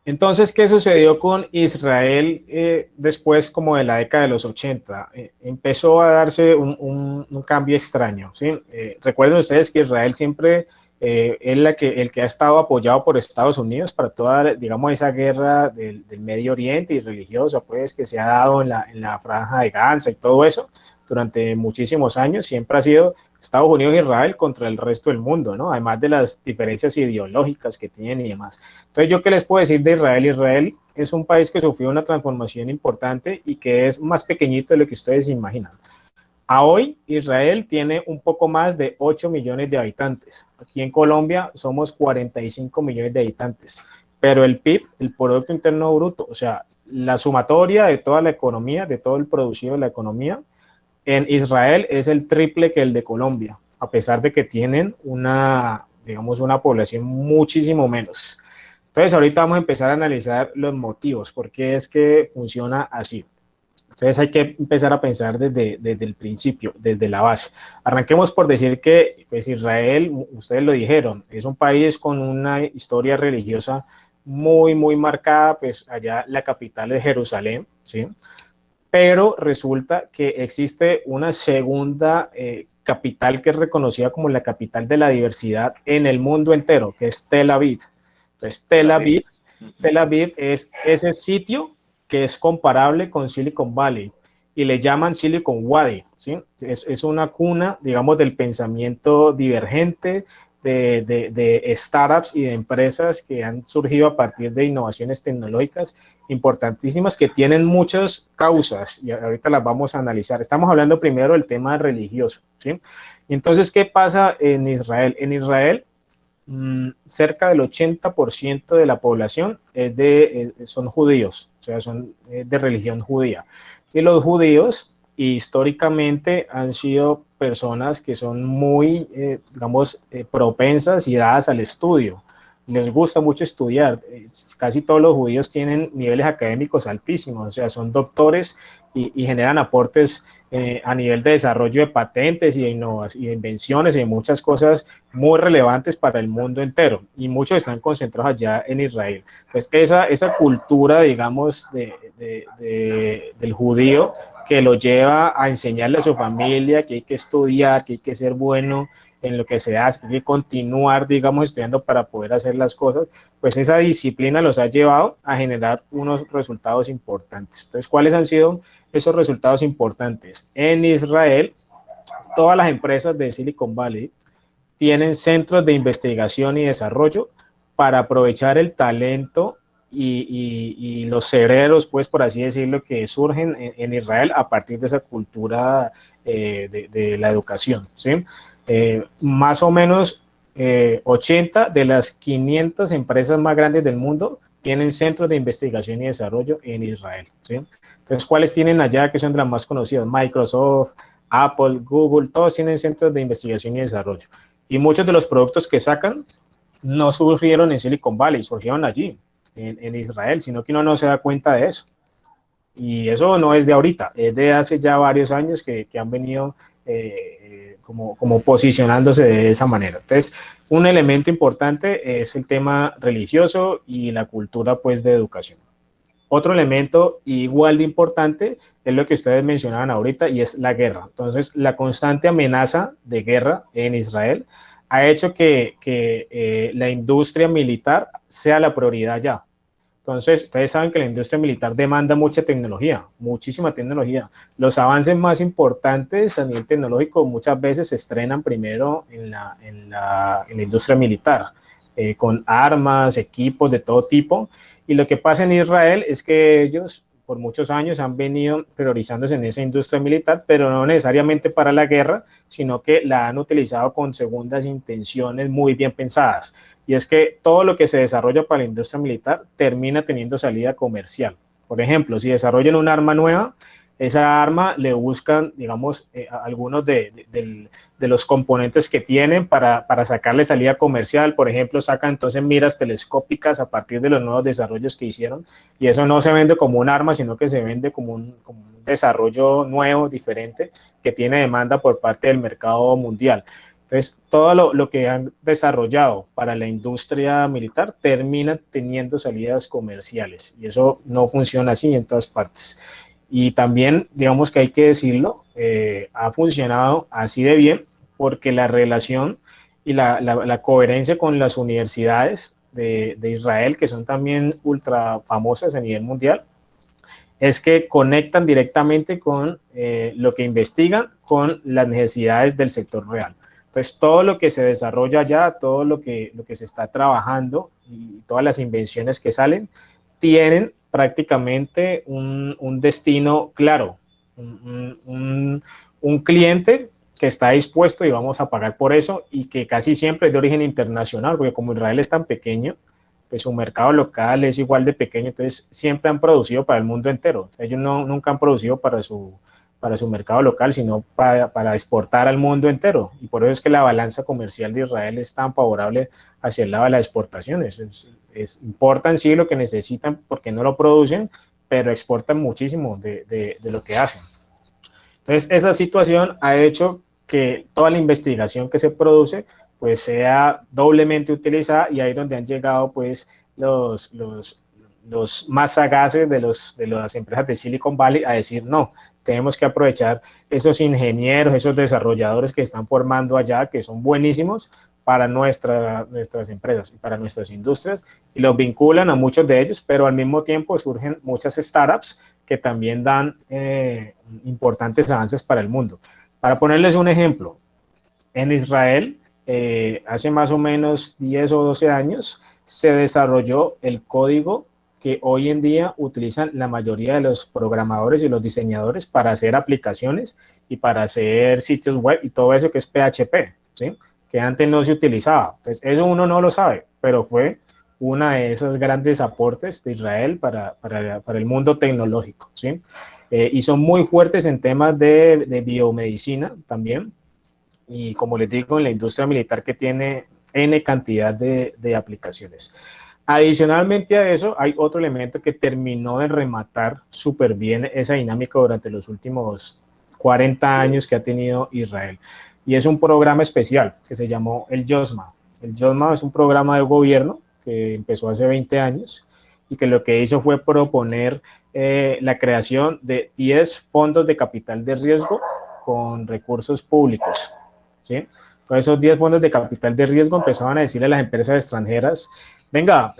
Entonces, ¿qué sucedió con Israel después como de la década de los 80? Empezó a darse un cambio extraño, ¿sí? Recuerden ustedes que Israel siempre es el que ha estado apoyado por Estados Unidos para toda, digamos, esa guerra del Medio Oriente y religiosa, pues, que se ha dado en la franja de Gaza y todo eso durante muchísimos años. Siempre ha sido Estados Unidos e Israel contra el resto del mundo, ¿no? Además de las diferencias ideológicas que tienen y demás. Entonces, ¿yo qué les puedo decir de Israel? Israel es un país que sufrió una transformación importante y que es más pequeñito de lo que ustedes imaginan. A hoy, Israel tiene un poco más de 8 millones de habitantes. Aquí en Colombia somos 45 millones de habitantes. Pero el PIB, el Producto Interno Bruto, o sea, la sumatoria de toda la economía, de todo el producido de la economía, en Israel es el triple que el de Colombia, a pesar de que tienen digamos, una población muchísimo menos. Entonces, ahorita vamos a empezar a analizar los motivos, por qué es que funciona así. Entonces, hay que empezar a pensar desde el principio, desde la base. Arranquemos por decir que pues, Israel, ustedes lo dijeron, es un país con una historia religiosa muy, muy marcada, pues allá la capital es Jerusalén, ¿sí? Pero resulta que existe una segunda capital que es reconocida como la capital de la diversidad en el mundo entero, que es Tel Aviv. Entonces, Tel Aviv es ese sitio que es comparable con Silicon Valley y le llaman Silicon Wadi, ¿sí? Es una cuna, digamos, del pensamiento divergente, de startups y de empresas que han surgido a partir de innovaciones tecnológicas importantísimas que tienen muchas causas y ahorita las vamos a analizar. Estamos hablando primero del tema religioso, ¿sí? Entonces, ¿qué pasa en Israel? En Israel, cerca del 80% de la población son judíos, o sea, son de religión judía. Y los judíos históricamente han sido personas que son muy, digamos, propensas y dadas al estudio. Les gusta mucho estudiar. Casi todos los judíos tienen niveles académicos altísimos, o sea, son doctores y generan aportes a nivel de desarrollo de patentes y de invenciones y de muchas cosas muy relevantes para el mundo entero. Y muchos están concentrados allá en Israel. Pues esa cultura, digamos, del judío que lo lleva a enseñarle a su familia que hay que estudiar, que hay que ser bueno en lo que se hace, que hay que continuar, digamos, estudiando para poder hacer las cosas, pues esa disciplina los ha llevado a generar unos resultados importantes. Entonces, ¿cuáles han sido esos resultados importantes? En Israel, todas las empresas de Silicon Valley tienen centros de investigación y desarrollo para aprovechar el talento y los cerebros, pues por así decirlo, que surgen en Israel a partir de esa cultura de la educación, ¿sí? Más o menos 80 de las 500 empresas más grandes del mundo tienen centros de investigación y desarrollo en Israel, ¿sí? Entonces, ¿cuáles tienen allá que son de las más conocidas? Microsoft, Apple, Google, todos tienen centros de investigación y desarrollo. Y muchos de los productos que sacan no surgieron en Silicon Valley, surgieron allí, en Israel, sino que uno no se da cuenta de eso. Y eso no es de ahorita, es de hace ya varios años que han venido como posicionándose de esa manera. Entonces, un elemento importante es el tema religioso y la cultura, pues, de educación. Otro elemento igual de importante es lo que ustedes mencionaban ahorita y es la guerra. Entonces, la constante amenaza de guerra en Israel ha hecho que la industria militar sea la prioridad ya. Entonces, ustedes saben que la industria militar demanda mucha tecnología, muchísima tecnología. Los avances más importantes a nivel tecnológico muchas veces se estrenan primero en la industria militar, con armas, equipos de todo tipo. Y lo que pasa en Israel es que ellos por muchos años han venido priorizándose en esa industria militar, pero no necesariamente para la guerra, sino que la han utilizado con segundas intenciones muy bien pensadas. Y es que todo lo que se desarrolla para la industria militar termina teniendo salida comercial. Por ejemplo, si desarrollan un arma nueva, esa arma le buscan, digamos, algunos de los componentes que tienen para sacarle salida comercial. Por ejemplo, sacan entonces miras telescópicas a partir de los nuevos desarrollos que hicieron, y eso no se vende como un arma, sino que se vende como un desarrollo nuevo, diferente, que tiene demanda por parte del mercado mundial. Entonces, todo lo que han desarrollado para la industria militar termina teniendo salidas comerciales, y eso no funciona así en todas partes. Y también, digamos que hay que decirlo, ha funcionado así de bien porque la relación y la coherencia con las universidades de Israel, que son también ultra famosas a nivel mundial, es que conectan directamente con lo que investigan con las necesidades del sector real. Entonces, todo lo que se desarrolla allá, todo lo que se está trabajando y todas las invenciones que salen, tienen prácticamente un destino claro, un cliente que está dispuesto y vamos a pagar por eso, y que casi siempre es de origen internacional, porque como Israel es tan pequeño, pues su mercado local es igual de pequeño, entonces siempre han producido para el mundo entero. Ellos nunca han producido para su mercado local, sino para exportar al mundo entero, y por eso es que la balanza comercial de Israel es tan favorable hacia el lado de las exportaciones. Importan sí lo que necesitan porque no lo producen, pero exportan muchísimo de lo que hacen. Entonces, esa situación ha hecho que toda la investigación que se produce pues sea doblemente utilizada, y ahí es donde han llegado pues los más sagaces de las empresas de Silicon Valley a decir no, tenemos que aprovechar esos ingenieros, esos desarrolladores que están formando allá, que son buenísimos para nuestras empresas y para nuestras industrias, y los vinculan a muchos de ellos, pero al mismo tiempo surgen muchas startups que también dan importantes avances para el mundo. Para ponerles un ejemplo, en Israel, hace más o menos 10 o 12 años, se desarrolló el código que hoy en día utilizan la mayoría de los programadores y los diseñadores para hacer aplicaciones y para hacer sitios web y todo eso que es PHP, ¿sí? Que antes no se utilizaba. Entonces, eso uno no lo sabe, pero fue una de esas grandes aportes de Israel para el mundo tecnológico, ¿sí? Y son muy fuertes en temas de biomedicina también, y como les digo, en la industria militar, que tiene N cantidad de aplicaciones. Adicionalmente a eso, hay otro elemento que terminó de rematar súper bien esa dinámica durante los últimos 40 años que ha tenido Israel, y es un programa especial que se llamó el YOSMA. El YOSMA es un programa de gobierno que empezó hace 20 años y que lo que hizo fue proponer la creación de 10 fondos de capital de riesgo con recursos públicos, ¿sí? Entonces, esos 10 fondos de capital de riesgo empezaban a decirle a las empresas extranjeras: venga,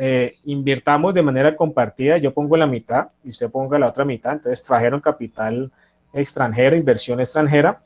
invirtamos de manera compartida, yo pongo la mitad y usted ponga la otra mitad. Entonces trajeron capital extranjero, inversión extranjera,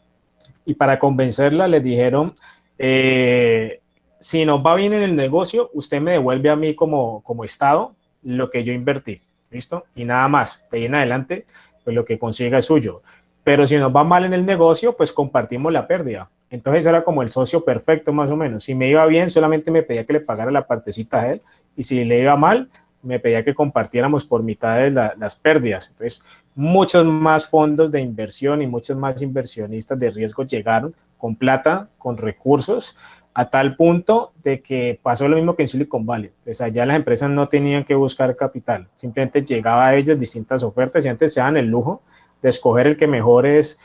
y para convencerla les dijeron, si nos va bien en el negocio, usted me devuelve a mí como Estado lo que yo invertí, ¿listo? Y nada más, de ahí en adelante, pues lo que consiga es suyo. Pero si nos va mal en el negocio, pues compartimos la pérdida. Entonces era como el socio perfecto, más o menos. Si me iba bien, solamente me pedía que le pagara la partecita a él, y si le iba mal, me pedía que compartiéramos por mitad de las pérdidas. Entonces, muchos más fondos de inversión y muchos más inversionistas de riesgo llegaron con plata, con recursos, a tal punto de que pasó lo mismo que en Silicon Valley. Entonces, allá las empresas no tenían que buscar capital, simplemente llegaba a ellos distintas ofertas, y antes se daban el lujo de escoger el que mejores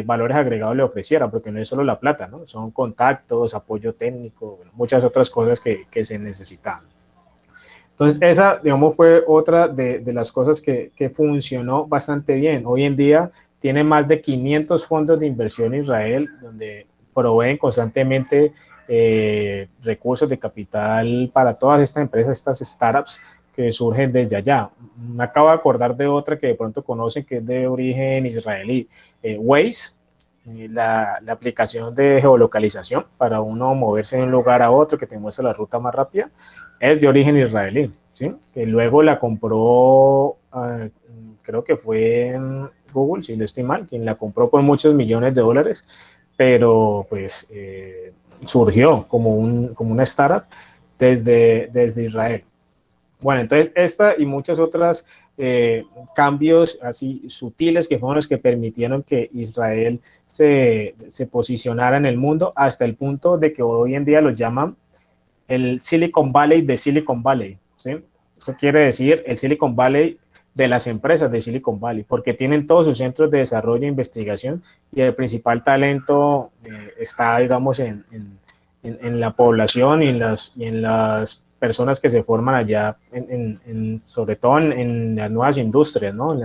valores agregados le ofreciera, porque no es solo la plata, ¿no? Son contactos, apoyo técnico, bueno, muchas otras cosas que se necesitaban. Entonces, esa, digamos, fue otra de las cosas que funcionó bastante bien. Hoy en día tiene más de 500 fondos de inversión en Israel, donde proveen constantemente recursos de capital para todas estas empresas, estas startups que surgen desde allá. Me acabo de acordar de otra que de pronto conocen, que es de origen israelí, Waze, la aplicación de geolocalización para uno moverse de un lugar a otro, que te muestra la ruta más rápida, es de origen israelí, ¿sí? Que luego la compró, creo que fue Google, si no estoy mal, quien la compró por muchos millones de dólares, pero pues surgió como una startup desde Israel. Bueno, entonces esta y muchas otras cambios así sutiles que fueron los que permitieron que Israel se posicionara en el mundo, hasta el punto de que hoy en día lo llaman el Silicon Valley de Silicon Valley, ¿sí? Eso quiere decir el Silicon Valley de las empresas de Silicon Valley, porque tienen todos sus centros de desarrollo e investigación, y el principal talento está, digamos, en la población y en las personas que se forman allá, sobre todo en las nuevas industrias, ¿no?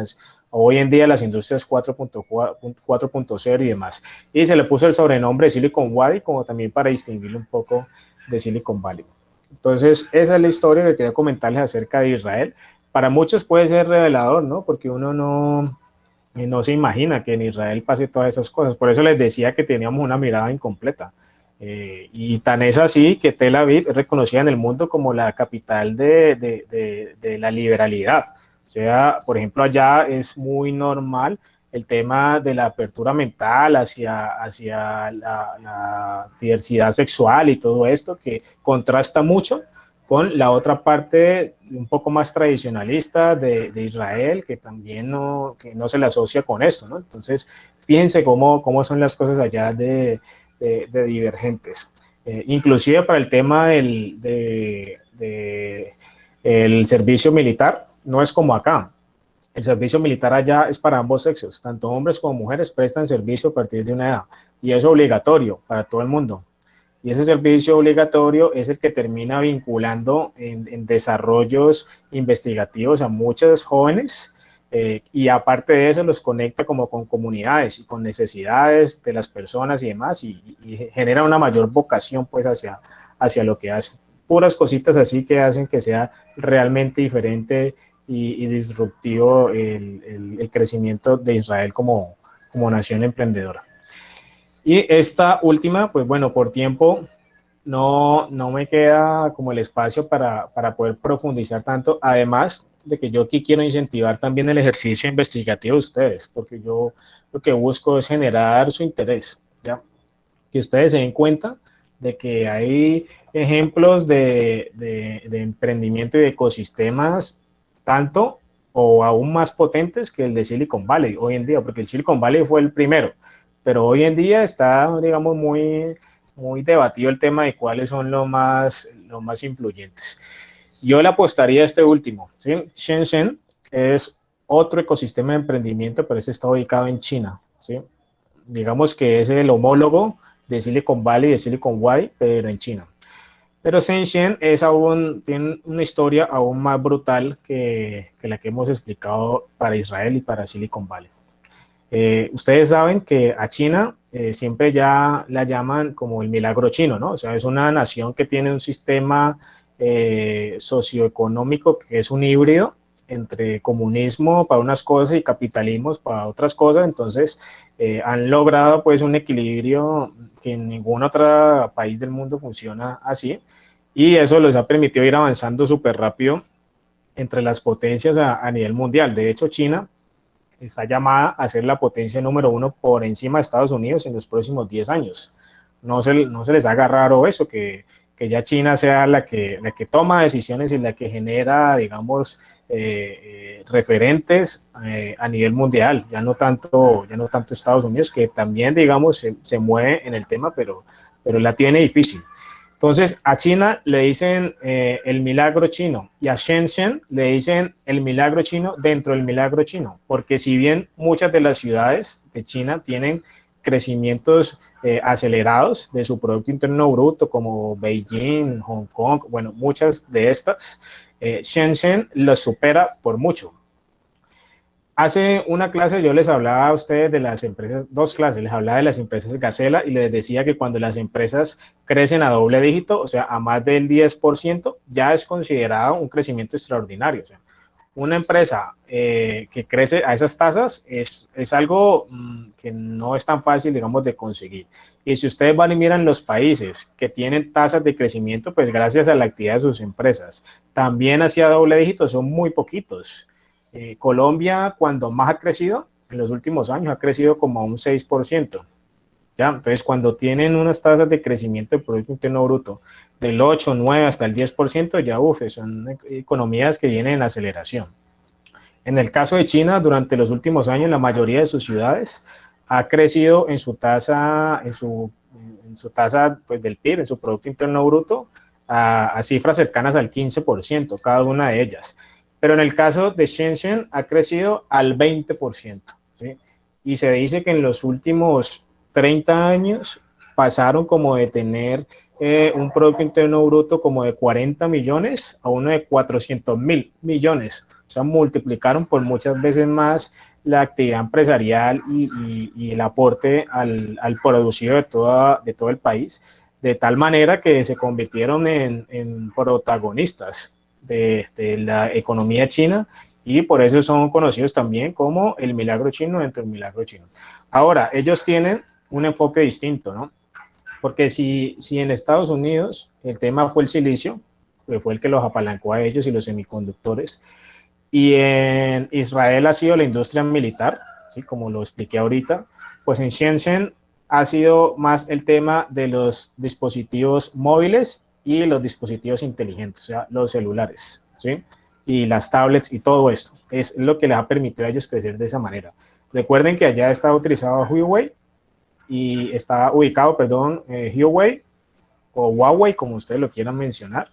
Hoy en día las industrias 4.0 y demás. Y se le puso el sobrenombre de Silicon Valley, como también para distinguirlo un poco de Silicon Valley. Entonces, esa es la historia que quería comentarles acerca de Israel. Para muchos puede ser revelador, ¿no? Porque uno no se imagina que en Israel pase todas esas cosas. Por eso les decía que teníamos una mirada incompleta. Y tan es así que Tel Aviv es reconocida en el mundo como la capital de la liberalidad. O sea, por ejemplo, allá es muy normal el tema de la apertura mental hacia la diversidad sexual y todo esto, que contrasta mucho con la otra parte un poco más tradicionalista de Israel, que también no se le asocia con esto, ¿no? Entonces, fíjense cómo son las cosas allá de divergentes. Inclusive para el tema el servicio militar, no es como acá. El servicio militar allá es para ambos sexos, tanto hombres como mujeres prestan servicio a partir de una edad, y es obligatorio para todo el mundo. Y ese servicio obligatorio es el que termina vinculando en desarrollos investigativos a muchos jóvenes y aparte de eso los conecta como con comunidades y con necesidades de las personas y demás, y genera una mayor vocación pues hacia lo que hace. Puras cositas así que hacen que sea realmente diferente y disruptivo el crecimiento de Israel como nación emprendedora. Y esta última, pues bueno, por tiempo no me queda como el espacio para poder profundizar tanto, además de que yo aquí quiero incentivar también el ejercicio investigativo de ustedes, porque yo lo que busco es generar su interés, ¿ya? Que ustedes se den cuenta de que hay ejemplos de emprendimiento y de ecosistemas tanto o aún más potentes que el de Silicon Valley hoy en día, porque el Silicon Valley fue el primero, pero hoy en día está, digamos, muy debatido el tema de cuáles son los más influyentes. Yo le apostaría a este último, ¿sí? Shenzhen es otro ecosistema de emprendimiento, pero ese está ubicado en China, ¿sí? Digamos que es el homólogo de Silicon Valley, de Silicon Valley, pero en China. Pero Shenzhen tiene una historia aún más brutal que la que hemos explicado para Israel y para Silicon Valley. Ustedes saben que a China siempre ya la llaman como el milagro chino, ¿no? O sea, es una nación que tiene un sistema socioeconómico que es un híbrido entre comunismo para unas cosas y capitalismo para otras cosas. Entonces han logrado pues un equilibrio que en ningún otro país del mundo funciona así, y eso les ha permitido ir avanzando súper rápido entre las potencias a nivel mundial. De hecho, China está llamada a ser la potencia número 1 por encima de Estados Unidos en los próximos 10 años. No se les haga raro eso, que ya China sea la que toma decisiones y la que genera, digamos, referentes a nivel mundial, ya no tanto Estados Unidos, que también, digamos, se mueve en el tema, pero la tiene difícil. Entonces, a China le dicen el milagro chino, y a Shenzhen le dicen el milagro chino dentro del milagro chino, porque si bien muchas de las ciudades de China tienen crecimientos acelerados de su Producto Interno Bruto, como Beijing, Hong Kong, bueno, muchas de estas, Shenzhen los supera por mucho. Hace una clase yo les hablaba a ustedes de las empresas, 2 clases, les hablaba de las empresas Gacela y les decía que cuando las empresas crecen a doble dígito, o sea, a más del 10%, ya es considerado un crecimiento extraordinario. O sea, una empresa que crece a esas tasas es algo que no es tan fácil, digamos, de conseguir. Y si ustedes van y miran los países que tienen tasas de crecimiento, pues gracias a la actividad de sus empresas, también hacia doble dígito son muy poquitos. Colombia, cuando más ha crecido, en los últimos años ha crecido como a un 6%. ¿Ya? Entonces, cuando tienen unas tasas de crecimiento del Producto Interno Bruto del 8, 9 hasta el 10%, ya son economías que vienen en aceleración. En el caso de China, durante los últimos años, la mayoría de sus ciudades ha crecido en su tasa, pues, del PIB, en su Producto Interno Bruto, a cifras cercanas al 15%, cada una de ellas. Pero en el caso de Shenzhen ha crecido al 20%, ¿sí? Y se dice que en los últimos 30 años pasaron como de tener un Producto Interno Bruto como de 40 millones a uno de 400.000 millones. O sea, multiplicaron por muchas veces más la actividad empresarial y el aporte al producido de todo el país, de tal manera que se convirtieron en protagonistas de la economía china, y por eso son conocidos también como el milagro chino dentro del milagro chino. Ahora, ellos tienen un enfoque distinto, ¿no? Porque si en Estados Unidos el tema fue el silicio, que fue el que los apalancó a ellos y los semiconductores, y en Israel ha sido la industria militar, ¿sí? Como lo expliqué ahorita, pues en Shenzhen ha sido más el tema de los dispositivos móviles y los dispositivos inteligentes, o sea, los celulares, ¿sí? Y las tablets y todo esto. Es lo que les ha permitido a ellos crecer de esa manera. Recuerden que allá está utilizado Huawei y está ubicado, Huawei o Huawei, como ustedes lo quieran mencionar,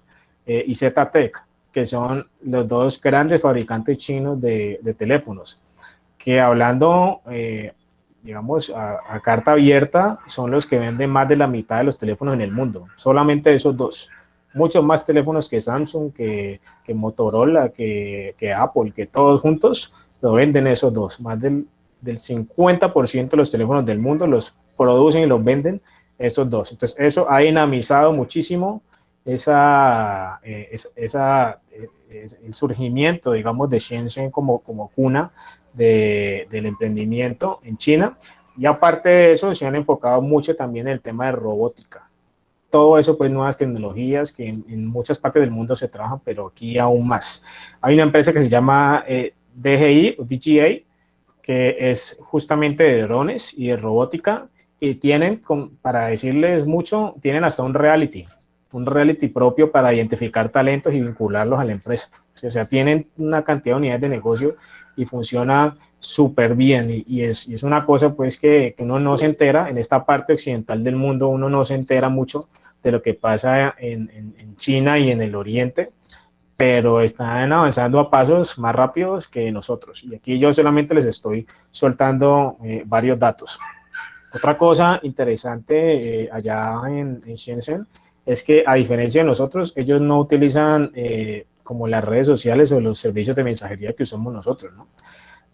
y ZTEC, que son los 2 grandes fabricantes chinos de teléfonos, que hablando, digamos, a carta abierta, son los que venden más de la mitad de los teléfonos en el mundo, solamente esos 2. Muchos más teléfonos que Samsung, que Motorola, que Apple, que todos juntos, lo venden esos dos. Más del 50% de los teléfonos del mundo los producen y los venden esos dos. Entonces, eso ha dinamizado muchísimo el surgimiento, digamos, de Shenzhen como cuna del emprendimiento en China. Y aparte de eso, se han enfocado mucho también en el tema de robótica. Todo eso, pues, nuevas tecnologías que en muchas partes del mundo se trabajan, pero aquí aún más. Hay una empresa que se llama DJI, o DJI, que es justamente de drones y de robótica, y tienen, para decirles mucho, tienen hasta un reality propio para identificar talentos y vincularlos a la empresa. O sea, tienen una cantidad de unidades de negocio y funciona súper bien. Y es una cosa, pues, que uno no se entera. En esta parte occidental del mundo uno no se entera mucho de lo que pasa en China y en el Oriente, pero están avanzando a pasos más rápidos que nosotros. Y aquí yo solamente les estoy soltando varios datos. Otra cosa interesante allá en Shenzhen es que, a diferencia de nosotros, ellos no utilizan como las redes sociales o los servicios de mensajería que usamos nosotros, ¿no?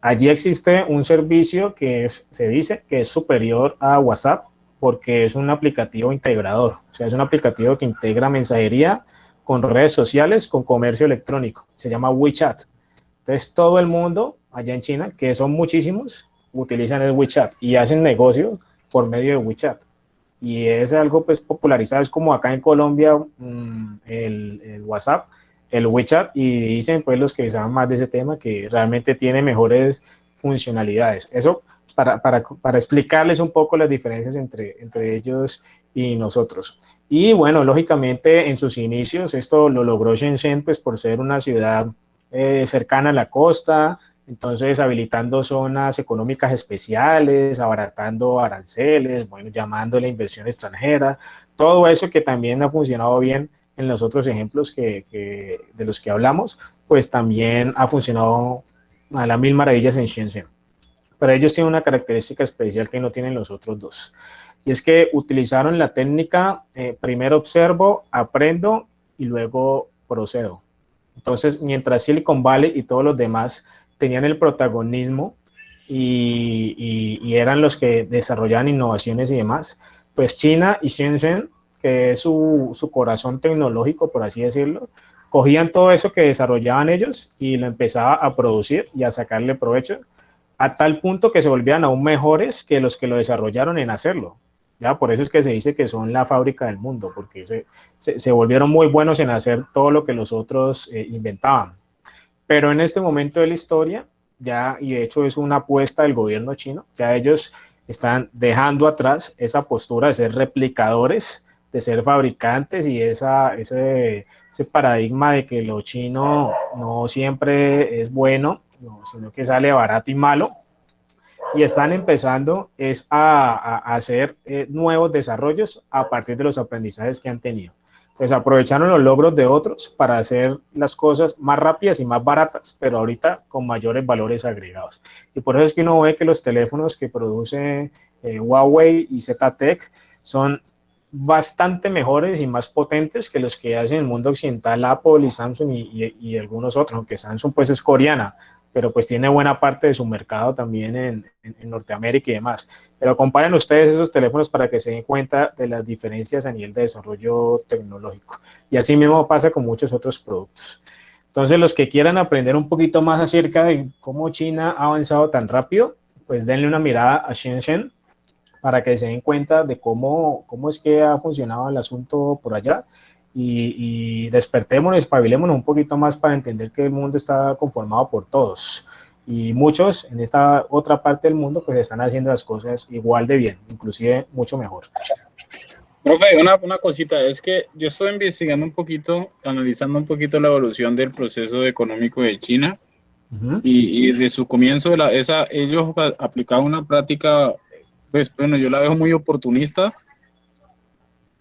Allí existe un servicio que se dice que es superior a WhatsApp, porque es un aplicativo integrador. O sea, es un aplicativo que integra mensajería con redes sociales, con comercio electrónico. Se llama WeChat. Entonces, todo el mundo allá en China, que son muchísimos, utilizan el WeChat y hacen negocios por medio de WeChat. Y es algo, pues, popularizado. Es como acá en Colombia el WhatsApp, el WeChat, y dicen, pues, los que saben más de ese tema, que realmente tiene mejores funcionalidades. Eso para explicarles un poco las diferencias entre ellos y nosotros. Y bueno, lógicamente en sus inicios esto lo logró Shenzhen, pues, por ser una ciudad cercana a la costa, entonces habilitando zonas económicas especiales, abaratando aranceles, bueno, llamando a la inversión extranjera, todo eso que también ha funcionado bien en los otros ejemplos de los que hablamos, pues también ha funcionado a las mil maravillas en Shenzhen. Pero ellos tienen una característica especial que no tienen los otros dos, y es que utilizaron la técnica primero observo, aprendo y luego procedo. Entonces, mientras Silicon Valley y todos los demás tenían el protagonismo y eran los que desarrollaban innovaciones y demás, pues China y Shenzhen, que es su corazón tecnológico, por así decirlo, cogían todo eso que desarrollaban ellos y lo empezaba a producir y a sacarle provecho, a tal punto que se volvían aún mejores que los que lo desarrollaron en hacerlo. Ya, por eso es que se dice que son la fábrica del mundo, porque se volvieron muy buenos en hacer todo lo que los otros inventaban. Pero en este momento de la historia, ya, y de hecho es una apuesta del gobierno chino, ya ellos están dejando atrás esa postura de ser replicadores, de ser fabricantes, y ese paradigma de que lo chino no siempre es bueno, no, sino que sale barato y malo. Y están empezando a hacer nuevos desarrollos a partir de los aprendizajes que han tenido. Entonces aprovecharon los logros de otros para hacer las cosas más rápidas y más baratas, pero ahorita con mayores valores agregados. Y por eso es que uno ve que los teléfonos que produce Huawei y ZTEC son bastante mejores y más potentes que los que hacen en el mundo occidental Apple y Samsung y algunos otros, aunque Samsung, pues, es coreana, pero pues tiene buena parte de su mercado también en Norteamérica y demás. Pero comparen ustedes esos teléfonos para que se den cuenta de las diferencias a nivel de desarrollo tecnológico. Y así mismo pasa con muchos otros productos. Entonces, los que quieran aprender un poquito más acerca de cómo China ha avanzado tan rápido, pues denle una mirada a Shenzhen para que se den cuenta de cómo es que ha funcionado el asunto por allá. Y despertémonos, espabilémonos un poquito más para entender que el mundo está conformado por todos, y muchos en esta otra parte del mundo pues están haciendo las cosas igual de bien, inclusive mucho mejor. Profe, una cosita, es que yo estoy investigando un poquito, analizando un poquito la evolución del proceso económico de China, y de su comienzo, ellos aplicaban una práctica, pues bueno, yo la veo muy oportunista,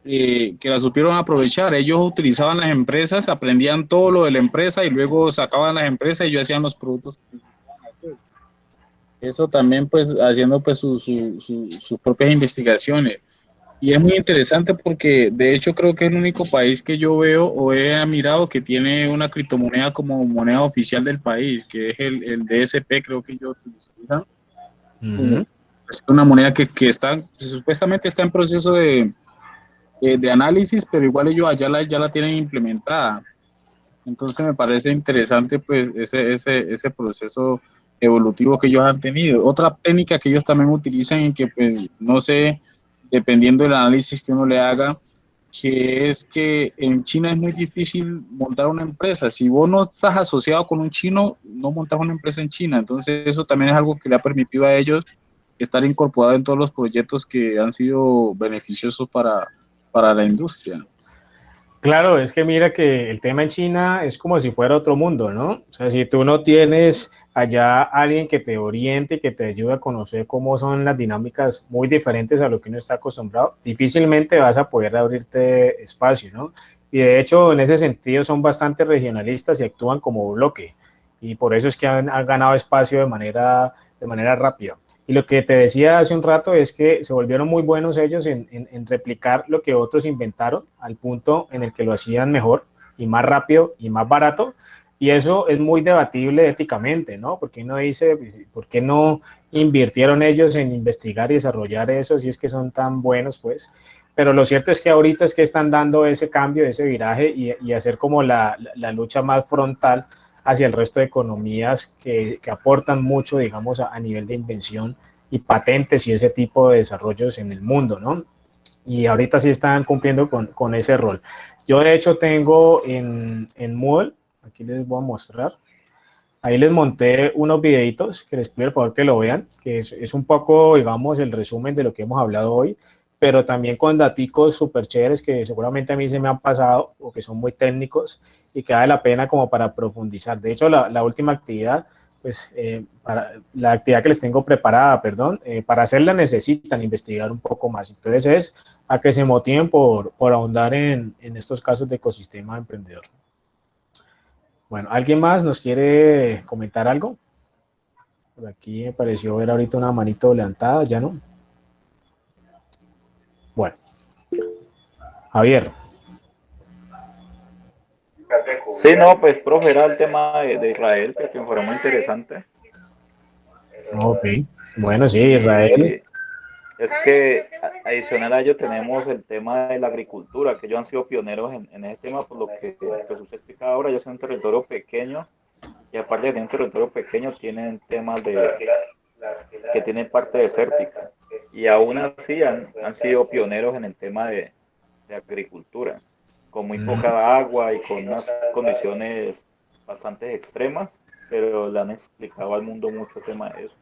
que la supieron aprovechar. Ellos utilizaban las empresas, aprendían todo lo de la empresa y luego sacaban las empresas y ellos hacían los productos que necesitaban hacer. Eso también, pues, haciendo pues sus propias investigaciones. Y es muy interesante porque de hecho creo que es el único país que yo veo o he mirado que tiene una criptomoneda como moneda oficial del país, que es el DSP, creo que ellos utilizan. Ujú. Es una moneda que está, supuestamente está en proceso de análisis, pero igual ellos ya la tienen implementada. Entonces me parece interesante pues ese proceso evolutivo que ellos han tenido. Otra técnica que ellos también utilizan y que pues no sé, dependiendo del análisis que uno le haga, que es que en China es muy difícil montar una empresa. Si vos no estás asociado con un chino, no montas una empresa en China. Entonces eso también es algo que le ha permitido a ellos estar incorporado en todos los proyectos que han sido beneficiosos para la industria. Claro, es que mira que el tema en China es como si fuera otro mundo, ¿no? O sea, si tú no tienes allá alguien que te oriente y que te ayude a conocer cómo son las dinámicas muy diferentes a lo que uno está acostumbrado, difícilmente vas a poder abrirte espacio, ¿no? Y de hecho, en ese sentido son bastante regionalistas y actúan como bloque. Y por eso es que han ganado espacio de manera rápida. Y lo que te decía hace un rato es que se volvieron muy buenos ellos en replicar lo que otros inventaron al punto en el que lo hacían mejor y más rápido y más barato. Y eso es muy debatible éticamente, ¿no? Porque uno dice, ¿por qué no invirtieron ellos en investigar y desarrollar eso si es que son tan buenos, pues? Pero lo cierto es que ahorita es que están dando ese cambio, ese viraje y hacer como la lucha más frontal hacia el resto de economías que aportan mucho, digamos, a nivel de invención y patentes y ese tipo de desarrollos en el mundo, ¿no? Y ahorita sí están cumpliendo con ese rol. Yo de hecho tengo en Moodle, aquí les voy a mostrar, ahí les monté unos videitos que les pido el favor que lo vean, que es un poco, digamos, el resumen de lo que hemos hablado hoy, pero también con daticos súper chéveres que seguramente a mí se me han pasado o que son muy técnicos y que vale la pena como para profundizar. De hecho, la última actividad, pues la actividad que les tengo preparada, perdón, para hacerla necesitan investigar un poco más. Entonces es a que se motiven por ahondar en estos casos de ecosistema emprendedor. Bueno, ¿alguien más nos quiere comentar algo? Por aquí me pareció ver ahorita una manito levantada, ¿ya no? Bueno, Javier. Sí, no, pues, profe, era el tema de Israel, que fue muy interesante. Ok, bueno, sí, Israel. Y es que adicional a ello tenemos el tema de la agricultura, que ellos han sido pioneros en ese tema, por lo que pues usted explica ahora, ellos son un territorio pequeño, y aparte de tener un territorio pequeño, tienen temas que tienen parte desértica, y aún así han sido pioneros en el tema de agricultura, con muy poca agua y con unas condiciones bastante extremas, pero le han explicado al mundo mucho tema de eso.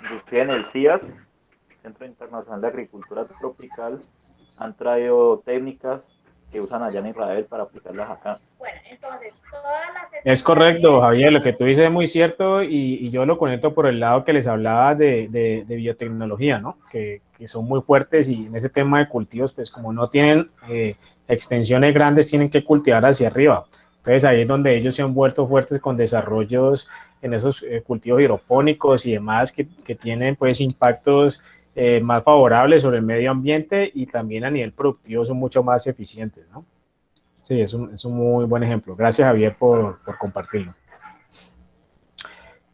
Inclusive en el CIAT, Centro Internacional de Agricultura Tropical, han traído técnicas que usan allá en Israel para aplicarlas acá. Bueno, entonces, todas las... Es correcto, Javier, lo que tú dices es muy cierto y yo lo conecto por el lado que les hablaba de biotecnología, ¿no? Que son muy fuertes y en ese tema de cultivos, pues como no tienen extensiones grandes, tienen que cultivar hacia arriba. Entonces ahí es donde ellos se han vuelto fuertes con desarrollos en esos cultivos hidropónicos y demás que tienen pues impactos más favorables sobre el medio ambiente y también a nivel productivo son mucho más eficientes, ¿no? Sí, es un muy buen ejemplo. Gracias, Javier, por compartirlo.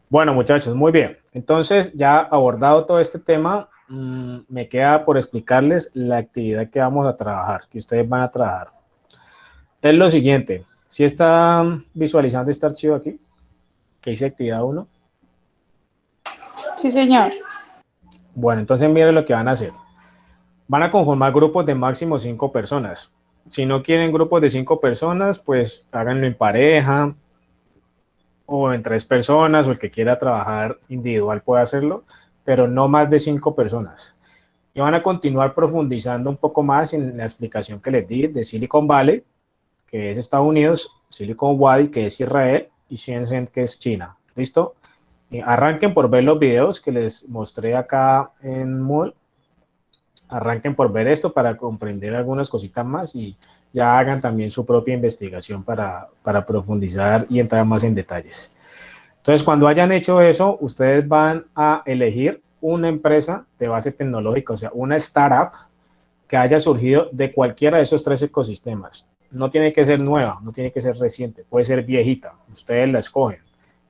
Bueno, muchachos, muy bien. Entonces, ya abordado todo este tema, me queda por explicarles la actividad que vamos a trabajar, que ustedes van a trabajar. Es lo siguiente. ¿Sí están visualizando este archivo aquí? Que dice actividad 1. Sí, señor. Bueno, entonces miren lo que van a hacer. Van a conformar grupos de máximo 5 personas. Si no quieren grupos de 5 personas, pues háganlo en pareja o en 3 personas, o el que quiera trabajar individual puede hacerlo, pero no más de 5 personas. Y van a continuar profundizando un poco más en la explicación que les di de Silicon Valley, que es Estados Unidos, Silicon Wadi, que es Israel, y Shenzhen, que es China. ¿Listo? Arranquen por ver los videos que les mostré acá en Moodle. Arranquen por ver esto para comprender algunas cositas más y ya hagan también su propia investigación para profundizar y entrar más en detalles. Entonces, cuando hayan hecho eso, ustedes van a elegir una empresa de base tecnológica, o sea, una startup que haya surgido de cualquiera de esos tres ecosistemas. No tiene que ser nueva, no tiene que ser reciente, puede ser viejita, ustedes la escogen.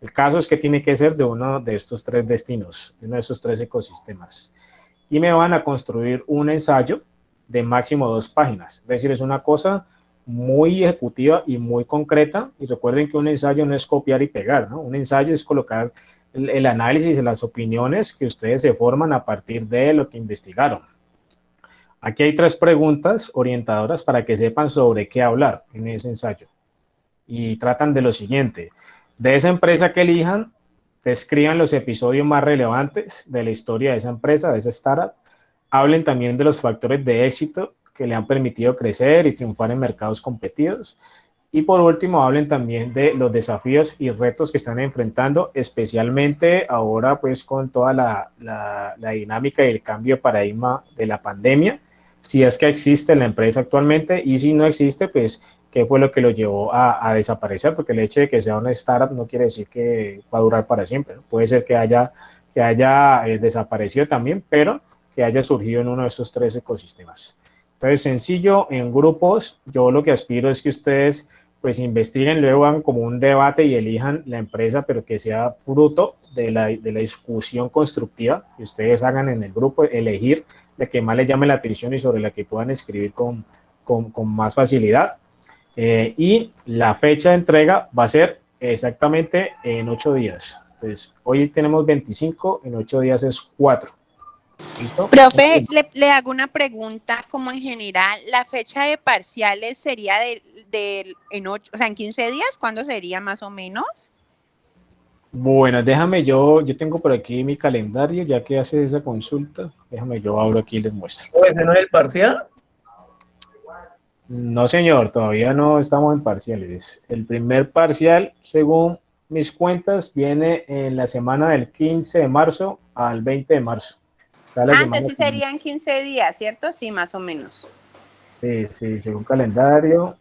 El caso es que tiene que ser de uno de estos tres destinos, de uno de estos tres ecosistemas. Y me van a construir un ensayo de máximo 2 páginas. Es decir, es una cosa muy ejecutiva y muy concreta. Y recuerden que un ensayo no es copiar y pegar, ¿no? Un ensayo es colocar el análisis y las opiniones que ustedes se forman a partir de lo que investigaron. Aquí hay 3 preguntas orientadoras para que sepan sobre qué hablar en ese ensayo. Y tratan de lo siguiente: de esa empresa que elijan, describan los episodios más relevantes de la historia de esa empresa, de esa startup. Hablen también de los factores de éxito que le han permitido crecer y triunfar en mercados competidos. Y por último, hablen también de los desafíos y retos que están enfrentando, especialmente ahora pues con toda la dinámica y el cambio de paradigma de la pandemia, si es que existe en la empresa actualmente, y si no existe, pues qué fue lo que lo llevó a desaparecer, porque el hecho de que sea una startup no quiere decir que va a durar para siempre, ¿no? Puede ser que haya desaparecido también, pero que haya surgido en uno de estos 3 ecosistemas. Entonces, sencillo, en grupos, yo lo que aspiro es que ustedes pues investiguen, luego hagan como un debate y elijan la empresa, pero que sea fruto de la discusión constructiva que ustedes hagan en el grupo, elegir la que más les llame la atención y sobre la que puedan escribir con más facilidad. Y la fecha de entrega va a ser exactamente en 8 días. Entonces, hoy tenemos 25, en 8 días es 4. ¿Listo? Profe, le hago una pregunta como en general. ¿La fecha de parciales sería en 15 días? ¿Cuándo sería más o menos? Bueno, déjame yo tengo por aquí mi calendario, ya que hace esa consulta. Déjame yo abro aquí y les muestro. ¿Ese no es el parcial? No, señor, todavía no estamos en parciales. El primer parcial, según mis cuentas, viene en la semana del 15 de marzo al 20 de marzo. Antes sí serían 15 días, ¿cierto? Sí, más o menos. Sí, según calendario.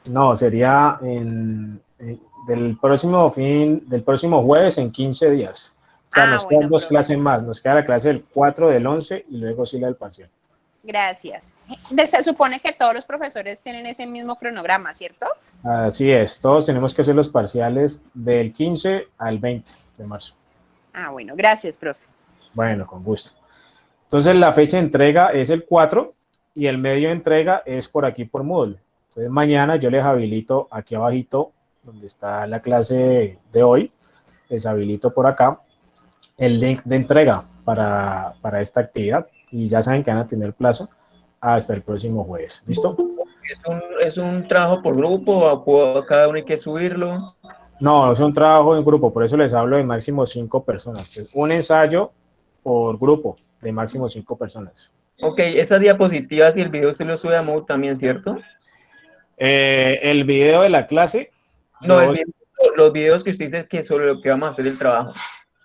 No, sería del próximo jueves en 15 días. O sea, nos quedan 2 clases más. Nos queda la clase del 4 del 11 y luego sí la del parcial. Gracias. Se supone que todos los profesores tienen ese mismo cronograma, ¿cierto? Así es, todos tenemos que hacer los parciales del 15 al 20 de marzo. Ah, bueno, gracias, profe. Bueno, con gusto. Entonces, la fecha de entrega es el 4 y el medio de entrega es por aquí por Moodle. Entonces, mañana yo les habilito aquí abajito, donde está la clase de hoy, les habilito por acá el link de entrega para esta actividad. Y ya saben que van a tener plazo hasta el próximo jueves. ¿Listo? ¿Es un trabajo por grupo o cada uno hay que subirlo? No, es un trabajo en grupo, por eso les hablo de máximo 5 personas. Un ensayo por grupo de máximo 5 personas. Ok, esas diapositivas y el video se lo sube a Moodle también, ¿cierto? El video de la clase. No, los videos que usted dice que sobre lo que vamos a hacer el trabajo.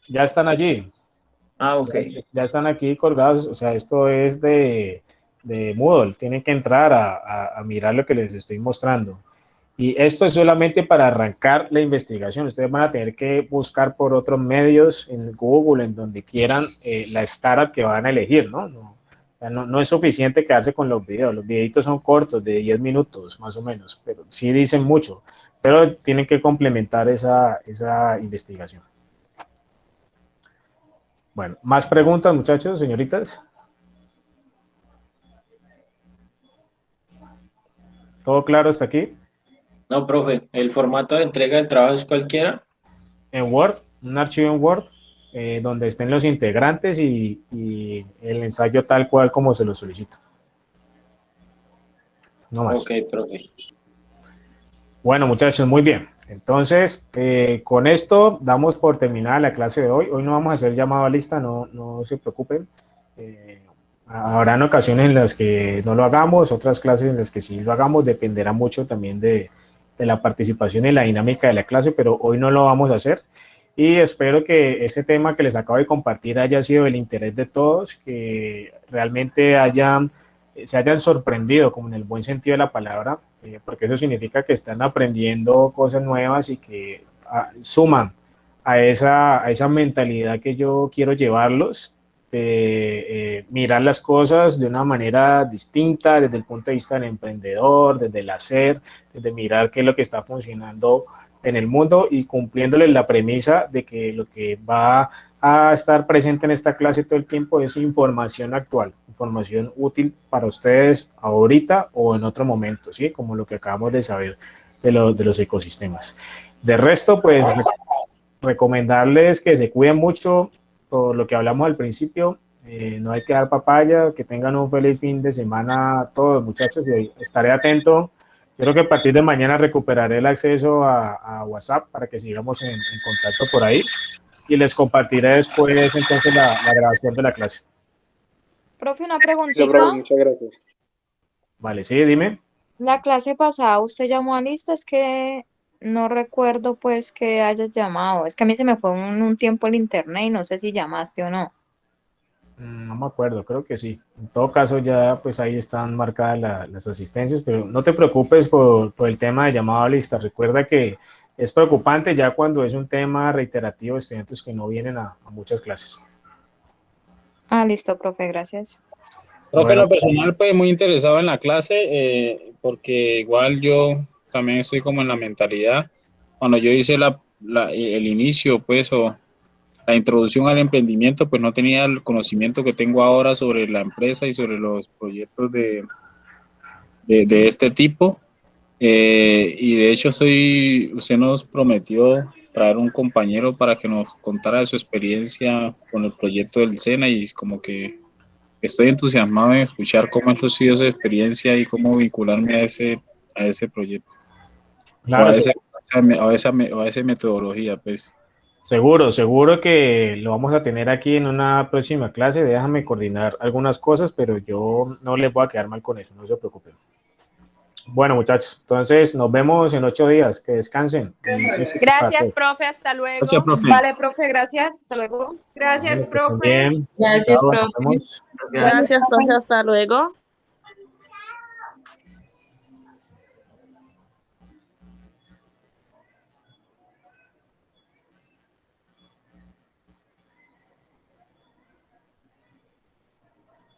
Ya están allí. Ah, ok. Ya están aquí colgados, o sea, esto es de Moodle. Tienen que entrar a mirar lo que les estoy mostrando. Y esto es solamente para arrancar la investigación. Ustedes van a tener que buscar por otros medios, en Google, en donde quieran, la startup que van a elegir, ¿no? No es suficiente quedarse con los videos. Los videitos son cortos, de 10 minutos, más o menos, pero sí dicen mucho. Pero tienen que complementar esa investigación. Bueno, ¿más preguntas, muchachos, señoritas? ¿Todo claro hasta aquí? No, profe, ¿el formato de entrega del trabajo es cualquiera? En Word, un archivo en Word, donde estén los integrantes y el ensayo tal cual como se lo solicito. No más. Ok, profe. Bueno, muchachos, muy bien. Entonces, con esto damos por terminada la clase de hoy. Hoy no vamos a hacer llamado a lista, no se preocupen. Habrán ocasiones en las que no lo hagamos, otras clases en las que sí lo hagamos, dependerá mucho también de la participación y la dinámica de la clase, pero hoy no lo vamos a hacer. Y espero que este tema que les acabo de compartir haya sido del interés de todos, que realmente se hayan sorprendido, como en el buen sentido de la palabra, porque eso significa que están aprendiendo cosas nuevas y que suman a esa mentalidad que yo quiero llevarlos mirar las cosas de una manera distinta desde el punto de vista del emprendedor, desde el hacer, desde mirar qué es lo que está funcionando en el mundo y cumpliéndole la premisa de que lo que va a estar presente en esta clase todo el tiempo es información actual, información útil para ustedes ahorita o en otro momento, ¿sí? Como lo que acabamos de saber de los ecosistemas. De resto, pues recomendarles que se cuiden mucho por lo que hablamos al principio. No hay que dar papaya, que tengan un feliz fin de semana todos, muchachos, y estaré atento. Yo creo que a partir de mañana recuperaré el acceso a WhatsApp para que sigamos en contacto por ahí y les compartiré después entonces la grabación de la clase. Profe, una Yo, profe, preguntita. muchas gracias. Vale, sí, dime. La clase pasada usted llamó a lista, es que no recuerdo pues que hayas llamado. Es que a mí se me fue un tiempo el internet y no sé si llamaste o no. No me acuerdo, creo que sí. En todo caso, ya pues ahí están marcadas las asistencias, pero no te preocupes por el tema de llamado a lista. Recuerda que es preocupante ya cuando es un tema reiterativo, estudiantes que no vienen a muchas clases. Ah, listo, profe, gracias. Profe, en Bueno, lo personal, pues muy interesado en la clase, porque igual yo también estoy como en la mentalidad. Cuando yo hice el inicio, pues, o la introducción al emprendimiento, pues no tenía el conocimiento que tengo ahora sobre la empresa y sobre los proyectos de este tipo. Y de hecho, usted nos prometió traer un compañero para que nos contara de su experiencia con el proyecto del SENA y como que estoy entusiasmado en escuchar cómo ha sido esa experiencia y cómo vincularme a ese proyecto, claro, o a esa metodología, pues. seguro que lo vamos a tener aquí en una próxima clase. Déjame coordinar algunas cosas, pero yo no les voy a quedar mal con eso, no se preocupen. Bueno, muchachos, entonces nos vemos en 8 días. Que descansen. Gracias, profe. Hasta luego. Gracias, profe. Vale, profe, gracias. Hasta luego. Gracias, Bueno, que estén profe. bien. Gracias, Chao, nos profe. vemos. Gracias, profe. Hasta luego.